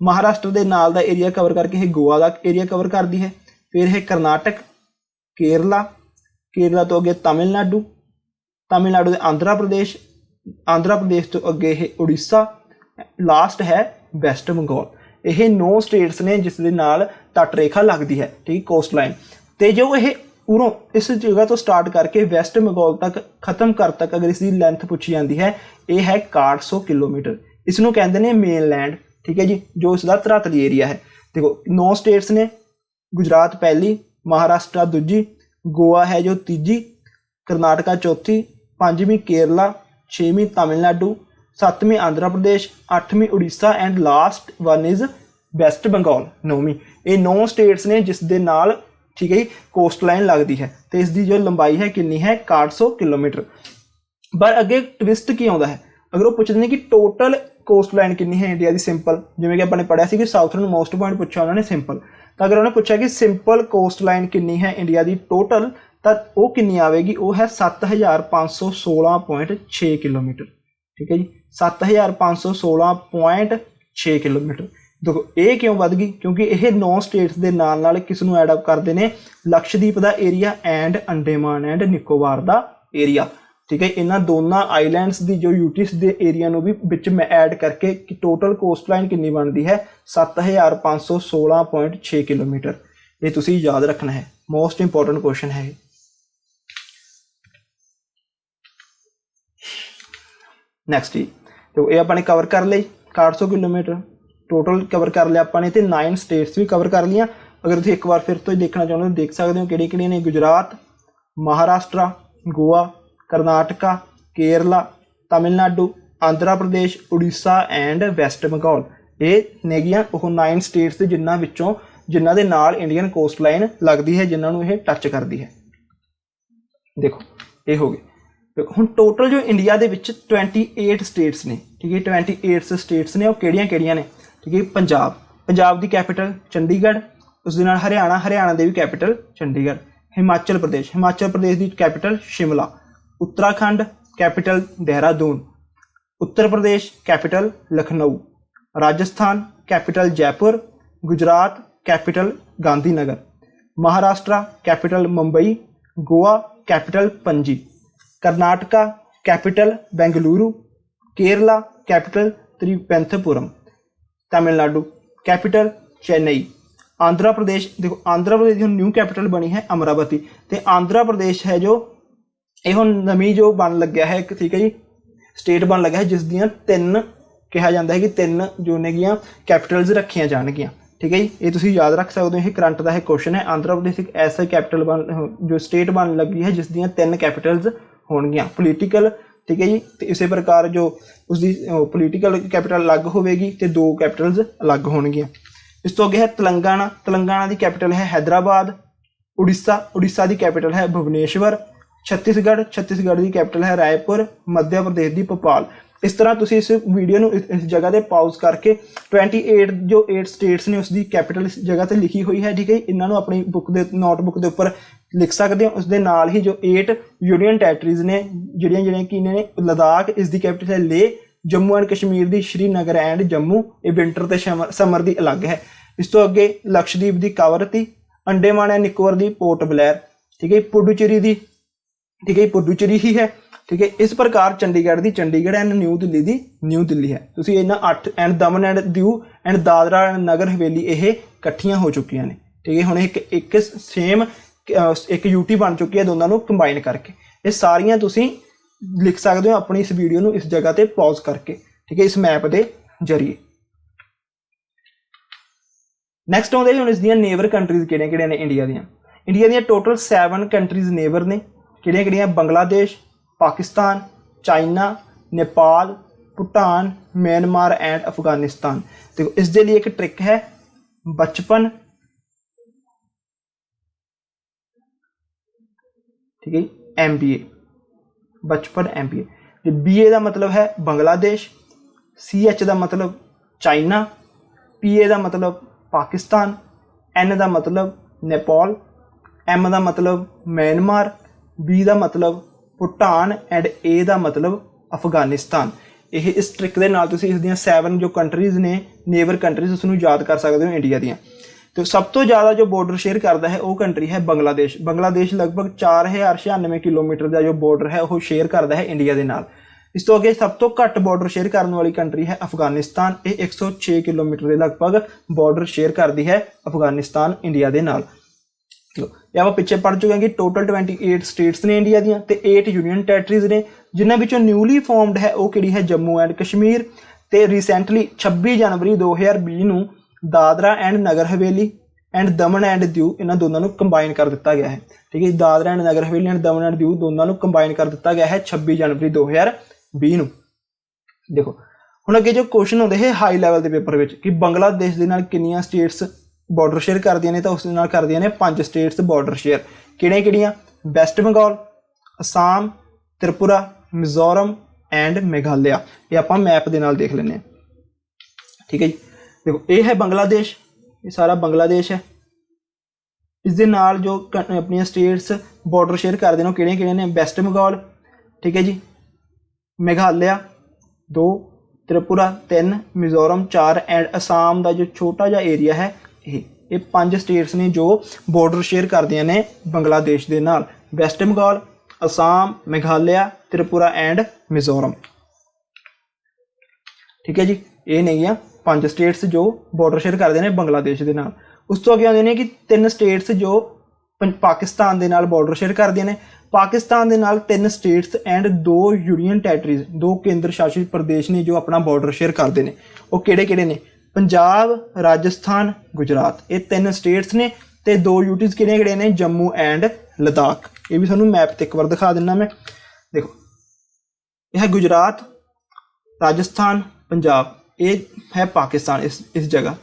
महाराष्ट्र के नाल दा एरिया कवर करके यह गोवा का एरिया कवर करती है। फिर यह कर्नाटक, केरला तो अगे तमिलनाडु के आंध्र प्रदेश तो अगे यह उड़ीसा, लास्ट है वैस्ट बंगाल। यह 9 स्टेट्स ने जिस दे नाल तट रेखा लगती है, ठीक कोस्ट लाइन। तो जो यह उरों इस जगह तो स्टार्ट करके वैस्ट बंगाल तक खत्म कर तक अगर इसकी लेंथ पूछी जाती है, यह है 6100 किलोमीटर। इसनों कहते हैं मेनलैंड, ठीक है जी, जो इसका धरातली एरिया है। देखो 9 स्टेट्स ने, गुजरात पहली, महाराष्ट्र दूजी, गोवा है जो तीजी, कर्नाटका चौथी, 5वीं केरला, 6वीं तमिलनाडु, 7वीं आंध्र प्रदेश, 8वीं Orissa and last one is West Bengal 9वीं। ये 9 स्टेट्स ने जिस दे नाल ठीक है कोस्ट लाइन लगती है। तो इसकी जो लंबाई है कितनी है 6100 किलोमीटर। पर अगे ट्विस्ट की आता है, अगर वो पूछते हैं कि टोटल कोस्ट लाइन कितनी है इंडिया की सिंपल, जिवें कि आपने पढ़िया कि साउथर्न मोस्ट पॉइंट पूछा उन्होंने सिंपल, तो अगर उन्होंने पूछा कि सिंपल कोस्ट लाइन कितनी है इंडिया की टोटल, तो वो कितनी आएगी, वो है 7516.6 किलोमीटर। ठीक है जी, 7516.6 किलोमीटर। देखो ये क्यों वध गई, क्योंकि यह 9 स्टेट्स के नाल नाल किस नूं ऐड अप करते हैं, लक्षद्वीप का area and Andaman and Nicobar का एरिया। ठीक है, इन्होंने दोनों आईलैंड्स की जो यूटिस के एरिया भी विच में ऐड करके कि टोटल कोस्ट लाइन कितनी बनती है 7516.6 किलोमीटर। ये तुसीं याद रखना है, मोस्ट इंपोर्टेंट क्वेश्चन है। नैक्सट जी, तो ये अपने कवर कर ली 6100 किलोमीटर टोटल कवर कर लिया अपने, तो 9 स्टेट्स भी कवर कर लिया। अगर तुम एक बार फिर तो देखना चाहते हो देख सकते हो कि ने गुजरात, महाराष्ट्र, गोवा, कर्नाटका, केरला, तमिलनाडु, आंध्र प्रदेश, उड़ीसा एंड वैस्ट बंगाल। ये नेगियां 9 स्टेट्स जिन्हों विचों जिन्हों के नाल इंडियन कोस्ट लाइन लगती है, जिन्होंने ये टच करती है। देखो ये हो गए हुण टोटल जो इंडिया के 28 स्टेट्स ने, ठीक है 28 स्टेट्स ने, वो किहड़ियां ने, ठीक है। पंजाब की कैपिटल चंडीगढ़, उस दे नाल हरियाणा की भी कैपिटल चंडीगढ़। हिमाचल प्रदेश की capital Shimla. Uttarakhand capital Dehradun. Uttar Pradesh capital Lucknow. Rajasthan capital Jaipur. Gujarat capital Gandhinagar. Maharashtra capital Mumbai. Goa capital Panaji. Karnataka capital Bengaluru. Kerala capital Thiruvananthapuram. Tamil Nadu capital Chennai. Andhra Pradesh, देखो आंध्र प्रदेश की न्यू कैपिटल बनी है अमरावती। तो आंध्र प्रदेश है जो ये हुण नवीं जो बन लग्या है, ठीक है जी, स्टेट बन लग्या है जिस दियां 3 कहा जाता है कि 3 जो नेगियां कैपिटल्स रखियां जाणगियां। ठीक है जी, ये तुसीं याद रख सकते हो, ये करंट का है क्वेश्चन है। आंध्र प्रदेश एक ऐसा कैपिटल जो स्टेट बन लगी है जिस दियां 3 कैपिटल्स होणगियां पोलीटिकल। ठीक है जी, तो इस प्रकार जो उसकी पोलीटिकल कैपिटल अलग होगी तो 2 कैपिटल्स अलग होणगियां। इस तो अगे है तेलंगाना की कैपिटल है हैदराबाद। उड़ीसा की कैपिटल है भुवनेश्वर। छत्तीसगढ़ की कैपिटल है रायपुर। मध्य प्रदेश की भोपाल। इस तरह तुसी इस वीडियो में इस जगह पे पॉज करके 28 जो 8 स्टेट्स ने उसकी कैपिटल इस जगह पर लिखी हुई है, ठीक है, इन्हों अपनी बुक के नोटबुक के उपर लिख सकते हो। उसके नाल ही जो 8 यूनियन टैरेटरीज ने जिहड़ियां कि ने लद्दाख इसकी कैपिटल है ले। जम्मू एंड कश्मीर की श्रीनगर एंड जम्मू, ये विंटर तो समर की अलग है। इस तो अगे लक्षद्वीप की कावरती। अंडेमान एंड निकोबार की पोर्ट ब्लेयर। ठीक है, पुडुचेरी की, ठीक है पुडुचेरी ही है। ठीक है, इस प्रकार चंडीगढ़ की चंडीगढ़ एंड न्यू दिल्ली की न्यू दिल्ली है। तुसीं इन्हां 8 and Daman and Diu and Dadra and Nagar Haveli ये इकट्ठियां हो चुकी ने। ठीक है, हुण एक सेम एक यूटी बन चुकी है दोनों को कंबाइन करके। ये सारियां तुसीं लिख सकते हो अपनी इस वीडियो को इस जगह पर पॉज करके, ठीक है, इस मैप के जरिए। नैक्सट आउंदे हुण इस दियां नेबर कंट्रीज किहड़ियां ने इंडिया दियां टोटल 7 कंट्रीज नेबर ने। किहड़ियां Bangladesh, Pakistan, China, Nepal, Bhutan, Myanmar and Afghanistan. देखो इस दे लिए एक ट्रिक है, बचपन ठीक है। MBA बचपन MBA। BA का मतलब है बांग्लादेश, CH का मतलब चाइना, PA का मतलब पाकिस्तान, N का मतलब नेपाल, M का मतलब म्यांमार, B का मतलब भूटान एंड A का मतलब अफगानिस्तान। ਇਹ ਇਸ ਟ੍ਰਿਕ ਦੇ ਨਾਲ ਤੁਸੀਂ ਇਸ ਦੀਆਂ 7 ਜੋ ਕੰਟਰੀਜ਼ ਨੇ ਨੇਬਰ ਕੰਟਰੀਜ਼ ਉਸ ਨੂੰ ਯਾਦ ਕਰ ਸਕਦੇ ਹੋ ਇੰਡੀਆ ਦੀਆਂ। ਤੇ ਸਭ ਤੋਂ ਜ਼ਿਆਦਾ ਜੋ ਬਾਰਡਰ ਸ਼ੇਅਰ ਕਰਦਾ ਹੈ ਉਹ ਕੰਟਰੀ ਹੈ ਬੰਗਲਾਦੇਸ਼। ਬੰਗਲਾਦੇਸ਼ ਲਗਭਗ 4096 ਕਿਲੋਮੀਟਰ ਦਾ ਜੋ ਬਾਰਡਰ ਹੈ ਉਹ ਸ਼ੇਅਰ ਕਰਦਾ ਹੈ ਇੰਡੀਆ ਦੇ ਨਾਲ। ਇਸ ਤੋਂ ਅੱਗੇ ਸਭ ਤੋਂ ਘੱਟ ਬਾਰਡਰ ਸ਼ੇਅਰ ਕਰਨ ਵਾਲੀ ਕੰਟਰੀ ਹੈ ਅਫਗਾਨਿਸਤਾਨ। ਇਹ 106 ਕਿਲੋਮੀਟਰ ਦੇ ਲਗਭਗ ਬਾਰਡਰ ਸ਼ੇਅਰ ਕਰਦੀ ਹੈ ਅਫਗਾਨਿਸਤਾਨ ਇੰਡੀਆ ਦੇ ਨਾਲ। ਇਹ ਆਪਾਂ ਪਿੱਛੇ ਪੜ੍ਹ ਚੁੱਕੇ ਹਾਂ ਕਿ ਟੋਟਲ 28 ਸਟੇਟਸ ਨੇ ਇੰਡੀਆ ਦੀਆਂ ਤੇ 8 ਯੂਨੀਅਨ ਟੈਰੀਟਰੀਜ਼ ਨੇ, ਜਿਨ੍ਹਾਂ ਵਿੱਚੋਂ ਨਿਊਲੀ ਫਾਰਮਡ ਹੈ ਉਹ ਕਿਹੜੀ ਹੈ ਜੰਮੂ ਐਂਡ ਕਸ਼ਮੀਰ। ਤੇ ਰੀਸੈਂਟਲੀ 26 ਜਨਵਰੀ 2020 ਨੂੰ Dadra and Nagar Haveli and Daman and Diu ਇਹਨਾਂ ਦੋਨਾਂ ਨੂੰ ਕੰਬਾਈਨ ਕਰ ਦਿੱਤਾ ਗਿਆ ਹੈ। ਠੀਕ ਹੈ, Dadra and Nagar Haveli and Daman and Diu ਦੋਨਾਂ ਨੂੰ ਕੰਬਾਈਨ ਕਰ ਦਿੱਤਾ ਗਿਆ ਹੈ 26 ਜਨਵਰੀ 2020 ਨੂੰ। ਦੇਖੋ ਹੁਣ ਅੱਗੇ ਜੋ ਕੁਐਸਚਨ ਹੁੰਦੇ ਹੈ ਹਾਈ ਲੈਵਲ ਦੇ ਪੇਪਰ ਵਿੱਚ ਕਿ ਬੰਗਲਾਦੇਸ਼ ਦੇ ਨਾਲ ਕਿੰਨੀਆਂ ਸਟੇਟਸ ਬਾਰਡਰ ਸ਼ੇਅਰ ਕਰਦੀਆਂ ਨੇ, ਤਾਂ ਉਸ ਦੇ ਨਾਲ ਕਰਦੀਆਂ ਨੇ 5 ਸਟੇਟਸ ਬਾਰਡਰ ਸ਼ੇਅਰ। ਕਿਹੜੀਆਂ ਵੈਸਟ ਬੰਗਾਲ, ਅਸਾਮ, ਤ੍ਰਿਪੁਰਾ, ਮਿਜ਼ੋਰਮ ਐਂਡ ਮੇਘਾਲਿਆ। ਇਹ ਆਪਾਂ ਮੈਪ ਦੇ ਨਾਲ ਦੇਖ ਲੈਂਦੇ ਹਾਂ। ਠੀਕ ਹੈ ਜੀ, ਦੇਖੋ ਇਹ ਹੈ ਬੰਗਲਾਦੇਸ਼, ਇਹ ਸਾਰਾ ਬੰਗਲਾਦੇਸ਼ ਹੈ। ਇਸ ਦੇ ਨਾਲ ਜੋ ਆਪਣੀਆਂ ਸਟੇਟਸ ਬਾਰਡਰ ਸ਼ੇਅਰ ਕਰਦੇ ਨੇ ਉਹ ਕਿਹੜੀਆਂ ਨੇ, ਵੈਸਟ ਬੰਗਾਲ, ਠੀਕ ਹੈ ਜੀ, ਮੇਘਾਲਿਆ 2, ਤ੍ਰਿਪੁਰਾ 3, ਮਿਜ਼ੋਰਮ 4 ਐਂਡ ਅਸਾਮ ਦਾ ਜੋ ਛੋਟਾ ਜਿਹਾ ਏਰੀਆ ਹੈ ਇਹ 5 ਸਟੇਟਸ ਨੇ ਜੋ ਬਾਰਡਰ ਸ਼ੇਅਰ ਕਰਦੀਆਂ ਨੇ ਬੰਗਲਾਦੇਸ਼ ਦੇ ਨਾਲ। West Bengal, Assam, Meghalaya, Tripura and Mizoram. ਠੀਕ ਹੈ ਜੀ, ਇਹ ਨੇਗੀਆਂ 5 ਸਟੇਟਸ ਜੋ ਬਾਰਡਰ ਸ਼ੇਅਰ ਕਰਦੇ ਨੇ ਬੰਗਲਾਦੇਸ਼ ਦੇ ਨਾਲ। ਉਸ ਤੋਂ ਅੱਗੇ ਆਉਂਦੇ ਨੇ ਕਿ 3 ਸਟੇਟਸ ਜੋ ਪਾਕਿਸਤਾਨ ਦੇ ਨਾਲ ਬਾਰਡਰ ਸ਼ੇਅਰ ਕਰਦੀਆਂ ਨੇ। ਪਾਕਿਸਤਾਨ ਦੇ ਨਾਲ 3 ਸਟੇਟਸ ਐਂਡ 2 ਯੂਨੀਅਨ ਟੈਰੀਟਰੀਜ਼ 2 ਕੇਂਦਰ ਸ਼ਾਸਿਤ ਪ੍ਰਦੇਸ਼ ਨੇ ਜੋ ਆਪਣਾ ਬਾਰਡਰ ਸ਼ੇਅਰ ਕਰਦੇ ਨੇ। ਉਹ ਕਿਹੜੇ ਨੇ, ਪੰਜਾਬ, ਰਾਜਸਥਾਨ, ਗੁਜਰਾਤ। ਇਹ 3 ਸਟੇਟਸ ਨੇ ਤੇ 2 ਯੂਟੀਜ਼ ਕਿਹੜੀਆਂ ਨੇ, ਜੰਮੂ ਐਂਡ ਲਦਾਖ। ਇਹ ਵੀ ਤੁਹਾਨੂੰ ਮੈਪ ਤੇ ਇੱਕ ਵਾਰ ਦਿਖਾ ਦਿੰਦਾ ਮੈਂ। ਦੇਖੋ ਇਹ ਹੈ ਗੁਜਰਾਤ, ਰਾਜਸਥਾਨ, ਪੰਜਾਬ, ਇਹ ਹੈ ਪਾਕਿਸਤਾਨ ਇਸ ਜਗ੍ਹਾ।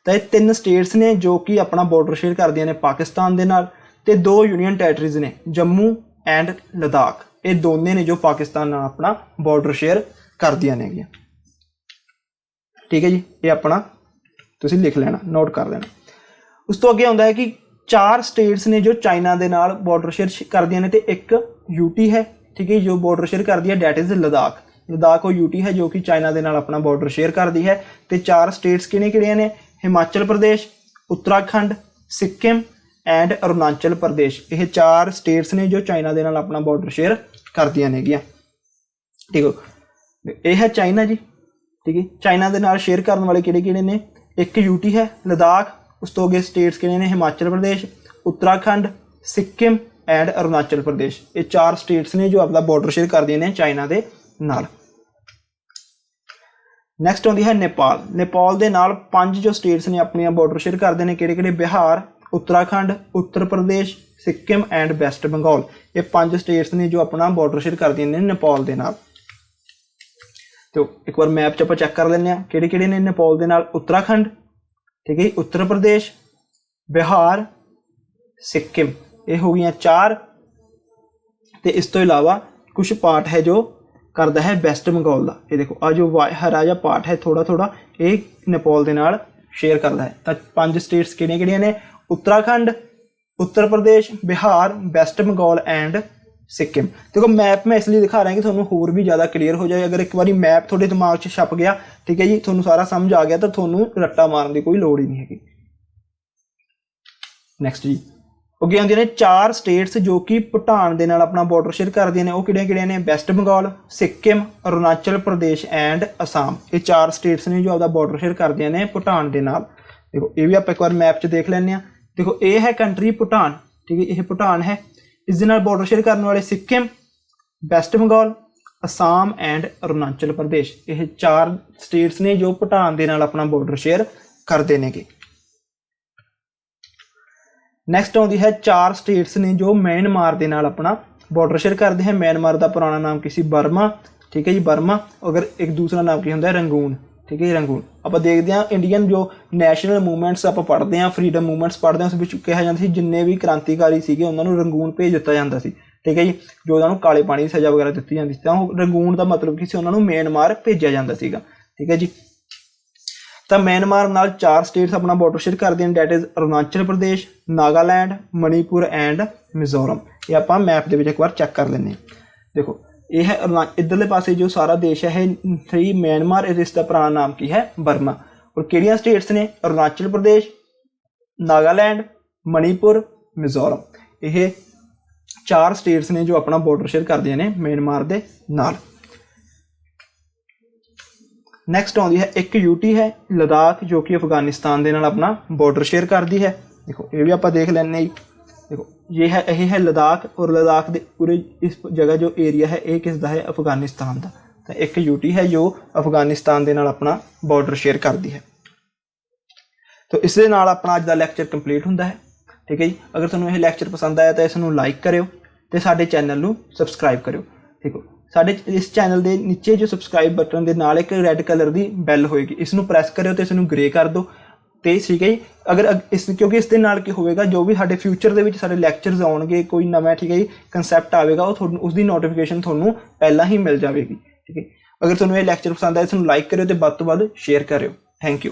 ਤਾਂ ਇਹ 3 ਸਟੇਟਸ ਨੇ ਜੋ ਕਿ ਆਪਣਾ ਬਾਰਡਰ ਸ਼ੇਅਰ ਕਰਦੀਆਂ ਨੇ ਪਾਕਿਸਤਾਨ ਦੇ ਨਾਲ ਤੇ 2 ਯੂਨੀਅਨ ਟੈਰੀਟਰੀਜ਼ ਨੇ ਜੰਮੂ ਐਂਡ ਲਦਾਖ। ਇਹ ਦੋਨੇ ਨੇ ਜੋ ਪਾਕਿਸਤਾਨ ਨਾਲ ਆਪਣਾ ਬਾਰਡਰ ਸ਼ੇਅਰ ਕਰਦੀਆਂ ਨੇਗੀਆਂ। ਠੀਕ ਹੈ ਜੀ, ਇਹ ਆਪਣਾ ਤੁਸੀਂ ਲਿਖ ਲੈਣਾ, ਨੋਟ ਕਰ ਲੈਣਾ। ਉਸ ਤੋਂ ਅੱਗੇ ਆਉਂਦਾ ਹੈ ਕਿ 4 ਸਟੇਟਸ ਨੇ ਜੋ ਚਾਈਨਾ ਦੇ ਨਾਲ ਬਾਰਡਰ ਸ਼ੇਅਰ ਕਰਦੀਆਂ ਨੇ ਤੇ ਇੱਕ ਯੂਟੀ ਹੈ। ਠੀਕ ਹੈ, ਜੋ ਬਾਰਡਰ ਸ਼ੇਅਰ ਕਰਦੀ ਹੈ ਡੈਟ ਇਜ਼ ਲਦਾਖ। ਲਦਾਖ ਉਹ ਯੂਟੀ ਹੈ ਜੋ ਕਿ ਚਾਈਨਾ ਦੇ ਨਾਲ ਆਪਣਾ ਬਾਰਡਰ ਸ਼ੇਅਰ ਕਰਦੀ ਹੈ। ਤੇ 4 ਸਟੇਟਸ ਕਿਹੜੀਆਂ ਨੇ, ਹਿਮਾਚਲ ਪ੍ਰਦੇਸ਼, ਉੱਤਰਾਖੰਡ, ਸਿੱਕਿਮ ਐਂਡ ਅਰੁਣਾਚਲ ਪ੍ਰਦੇਸ਼। ਇਹ 4 ਸਟੇਟਸ ਨੇ ਜੋ ਚਾਈਨਾ ਦੇ ਨਾਲ ਆਪਣਾ ਬਾਰਡਰ ਸ਼ੇਅਰ ਕਰਦੀਆਂ ਨੇਗੀਆਂ। ਠੀਕ ਹੈ, ਇਹ ਹੈ ਚਾਈਨਾ ਜੀ। ਠੀਕ ਹੈ, ਚਾਈਨਾ ਦੇ ਨਾਲ ਸ਼ੇਅਰ ਕਰਨ ਵਾਲੇ ਕਿਹੜੇ ਨੇ, ਇੱਕ ਯੂਟੀ ਹੈ ਲਦਾਖ। ਉਸ ਤੋਂ ਅੱਗੇ ਸਟੇਟਸ ਕਿਹੜੇ ਨੇ, ਹਿਮਾਚਲ ਪ੍ਰਦੇਸ਼, ਉੱਤਰਾਖੰਡ, ਸਿੱਕਿਮ ਐਂਡ ਅਰੁਣਾਚਲ ਪ੍ਰਦੇਸ਼। ਇਹ 4 ਸਟੇਟਸ ਨੇ ਜੋ ਆਪਣਾ ਬਾਰਡਰ ਸ਼ੇਅਰ ਕਰਦੀਆਂ ਨੇ ਚਾਈਨਾ ਦੇ ਨਾਲ। ਨੈਕਸਟ ਆਉਂਦੀ ਹੈ ਨੇਪਾਲ। ਨੇਪਾਲ ਦੇ ਨਾਲ 5 ਜੋ ਸਟੇਟਸ ਨੇ ਆਪਣੀਆਂ ਬਾਰਡਰ ਸ਼ੇਅਰ ਕਰਦੇ ਨੇ ਕਿਹੜੇ, ਬਿਹਾਰ, ਉੱਤਰਾਖੰਡ, ਉੱਤਰ ਪ੍ਰਦੇਸ਼, ਸਿੱਕਿਮ ਐਂਡ ਵੈਸਟ ਬੰਗਾਲ। ਇਹ 5 ਸਟੇਟਸ ਨੇ ਜੋ ਆਪਣਾ ਬਾਰਡਰ ਸ਼ੇਅਰ ਕਰਦੀਆਂ ਨੇ ਨੇਪਾਲ ਦੇ ਨਾਲ। ਤੇ ਇੱਕ ਵਾਰ ਮੈਪ 'ਚ ਆਪਾਂ ਚੈੱਕ ਕਰ ਲੈਂਦੇ ਹਾਂ ਕਿਹੜੇ ਨੇ ਨੇਪਾਲ ਦੇ ਨਾਲ, ਉੱਤਰਾਖੰਡ, ਠੀਕ ਹੈ ਜੀ, ਉੱਤਰ ਪ੍ਰਦੇਸ਼, ਬਿਹਾਰ, ਸਿੱਕਿਮ। ਇਹ ਹੋ ਗਈਆਂ 4। ਤੇ ਇਸ ਤੋਂ ਇਲਾਵਾ ਕੁਝ ਪਾਰਟ ਹੈ ਜੋ ਕਰਦਾ ਹੈ ਵੈਸਟ ਬੰਗਾਲ ਦਾ। ਇਹ ਦੇਖੋ ਆ ਜੋ ਹਰਾ ਜਿਹਾ ਪਾਰਟ ਹੈ ਥੋੜਾ ਇਹ ਨੇਪਾਲ ਦੇ ਨਾਲ ਸ਼ੇਅਰ ਕਰਦਾ ਹੈ। ਤਾਂ 5 ਸਟੇਟਸ ਕਿਹੜੀਆਂ ਨੇ, ਉੱਤਰਾਖੰਡ, ਉੱਤਰ ਪ੍ਰਦੇਸ਼, ਬਿਹਾਰ, ਵੈਸਟ ਬੰਗਾਲ ਐਂਡ ਸਿੱਕਿਮ। ਦੇਖੋ ਮੈਪ ਮੈਂ ਇਸ ਲਈ ਦਿਖਾ ਰਿਹਾ ਕਿ ਤੁਹਾਨੂੰ ਹੋਰ ਵੀ ਜ਼ਿਆਦਾ ਕਲੀਅਰ ਹੋ ਜਾਏ। ਅਗਰ ਇੱਕ ਵਾਰੀ ਮੈਪ ਤੁਹਾਡੇ ਦਿਮਾਗ 'ਚ ਛਪ ਗਿਆ, ਠੀਕ ਹੈ ਜੀ, ਤੁਹਾਨੂੰ ਸਾਰਾ ਸਮਝ ਆ ਗਿਆ, ਤਾਂ ਤੁਹਾਨੂੰ ਰੱਟਾ ਮਾਰਨ ਦੀ ਕੋਈ ਲੋੜ ਹੀ ਨਹੀਂ ਹੈਗੀ। ਨੈਕਸਟ ਜੀ, ਅੱਗੇ ਆਉਂਦੀਆਂ ਨੇ 4 ਸਟੇਟਸ ਜੋ ਕਿ ਭੂਟਾਨ ਦੇ ਨਾਲ ਆਪਣਾ ਬਾਰਡਰ ਸ਼ੇਅਰ ਕਰਦੀਆਂ ਨੇ। ਉਹ ਕਿਹੜੀਆਂ ਨੇ, ਵੈਸਟ ਬੰਗਾਲ, ਸਿੱਕਿਮ, ਅਰੁਣਾਚਲ ਪ੍ਰਦੇਸ਼ ਐਂਡ ਅਸਾਮ। ਇਹ 4 ਸਟੇਟਸ ਨੇ ਜੋ ਆਪਦਾ ਬਾਰਡਰ ਸ਼ੇਅਰ ਕਰਦੀਆਂ ਨੇ ਭੂਟਾਨ ਦੇ ਨਾਲ। ਦੇਖੋ ਇਹ ਵੀ ਆਪਾਂ ਇੱਕ ਵਾਰ ਮੈਪ 'ਚ ਦੇਖ ਲੈਂਦੇ ਹਾਂ। ਦੇਖੋ ਇਹ ਹੈ ਕੰਟਰੀ ਭੂਟਾਨ। ਠੀਕ ਹੈ, ਇਹ ਭੂਟਾਨ ਹੈ। ਇਸ ਦੇ ਨਾਲ ਬਾਰਡਰ ਸ਼ੇਅਰ ਕਰਨ ਵਾਲੇ ਸਿੱਕਿਮ, ਵੈਸਟ ਬੰਗਾਲ, ਅਸਾਮ ਐਂਡ ਅਰੁਣਾਚਲ ਪ੍ਰਦੇਸ਼। ਇਹ 4 ਸਟੇਟਸ ਨੇ ਜੋ ਭੂਟਾਨ ਦੇ ਨਾਲ ਆਪਣਾ ਬਾਰਡਰ ਸ਼ੇਅਰ ਕਰਦੇ ਨੇਗੇ। ਨੈਕਸਟ ਆਉਂਦੀ ਹੈ 4 ਸਟੇਟਸ ਨੇ ਜੋ ਮਿਆਂਮਾਰ ਦੇ ਨਾਲ ਆਪਣਾ ਬਾਰਡਰ ਸ਼ੇਅਰ ਕਰਦੇ ਹੈ। ਮਿਆਂਮਾਰ ਦਾ ਪੁਰਾਣਾ ਨਾਮ ਕੀ ਸੀ, ਬਰਮਾ। ਠੀਕ ਹੈ ਜੀ, ਬਰਮਾ। ਅਗਰ ਇੱਕ ਦੂਸਰਾ ਨਾਮ ਕੀ ਹੁੰਦਾ, ਰੰਗੂਨ। ਠੀਕ ਹੈ ਜੀ, ਰੰਗੂਨ। ਆਪਾਂ ਦੇਖਦੇ ਹਾਂ ਇੰਡੀਅਨ ਜੋ ਨੈਸ਼ਨਲ ਮੂਵਮੈਂਟਸ ਆਪਾਂ ਪੜ੍ਹਦੇ ਹਾਂ, ਫਰੀडम ਮੂਵਮੈਂਟਸ ਪੜ੍ਹਦੇ ਹਾਂ, ਉਸ ਵਿੱਚ ਕਿਹਾ ਜਾਂਦਾ ਸੀ ਜਿੰਨੇ ਵੀ ਕ੍ਰਾਂਤੀਕਾਰੀ ਸੀਗੇ ਉਹਨਾਂ ਨੂੰ ਰੰਗੂਨ ਭੇਜ ਦਿੱਤਾ ਜਾਂਦਾ ਸੀ। ठीक है जी, जो उन्होंने काले पानी की सज़ा वगैरह दी जाती तो रंगून का मतलब की उन्होंने म्यांमार भेजा जाता सीगा। ठीक है जी, तो म्यांमार नाल 4 स्टेट्स अपना बॉर्डर शेयर करते हैं, that is Arunachal Pradesh, Nagaland, Manipur and Mizoram. ये आप मैप के एक बार चैक कर लें। देखो ये है इधरले पासे जो सारा देश है थ्री म्यांमार, इसका पुराना नाम की है बर्मा। और किहड़ियां स्टेट्स ने, अरुणाचल प्रदेश, नागालैंड, मणिपुर, मिजोरम। ये 4 स्टेट्स ने जो अपना बॉर्डर शेयर करते हैं म्यांमार के नाल। नैक्सट आती है एक यूटी है लद्दाख, जो कि अफगानिस्तान के नाल अपना बॉर्डर शेयर करती है। देखो ये भी आप देख लें। देखो ये है लद्दाख, और लद्दाख के पूरे इस जगह जो एरिया है ये किसका है, अफगानिस्तान का। तो एक यूटी है जो अफगानिस्तान के नाल अपना बॉर्डर शेयर करती है। तो इस दे नाल अपना अज का लैक्चर कंप्लीट होंदा है। ठीक है जी, अगर तुहानूं यह लैक्चर पसंद आया तो इसनूं लाइक करियो ते साडे चैनल नूं सबसक्राइब करियो। ठीक है, साडे इस चैनल के नीचे जो सबसक्राइब बटन के नाल एक रैड कलर की बैल होएगी, इसनूं प्रैस करियो तो इसनूं ग्रे कर दो। तो ठीक है जी, अगर इस क्योंकि इस दे नाल की होएगा जो भी साडे फ्यूचर दे विच साडे लैक्चरस आउणगे, कोई नवां ठीक है जी कंसैप्ट आवेगा, वो तुहानूं उसकी नोटिफिकेशन तुहानूं पहला ही मिल जाएगी। ठीक है, अगर तुहानूं यह लैक्चर पसंद आया इसनूं लाइक करियो तो वध तो वध शेयर करियो। Thank you.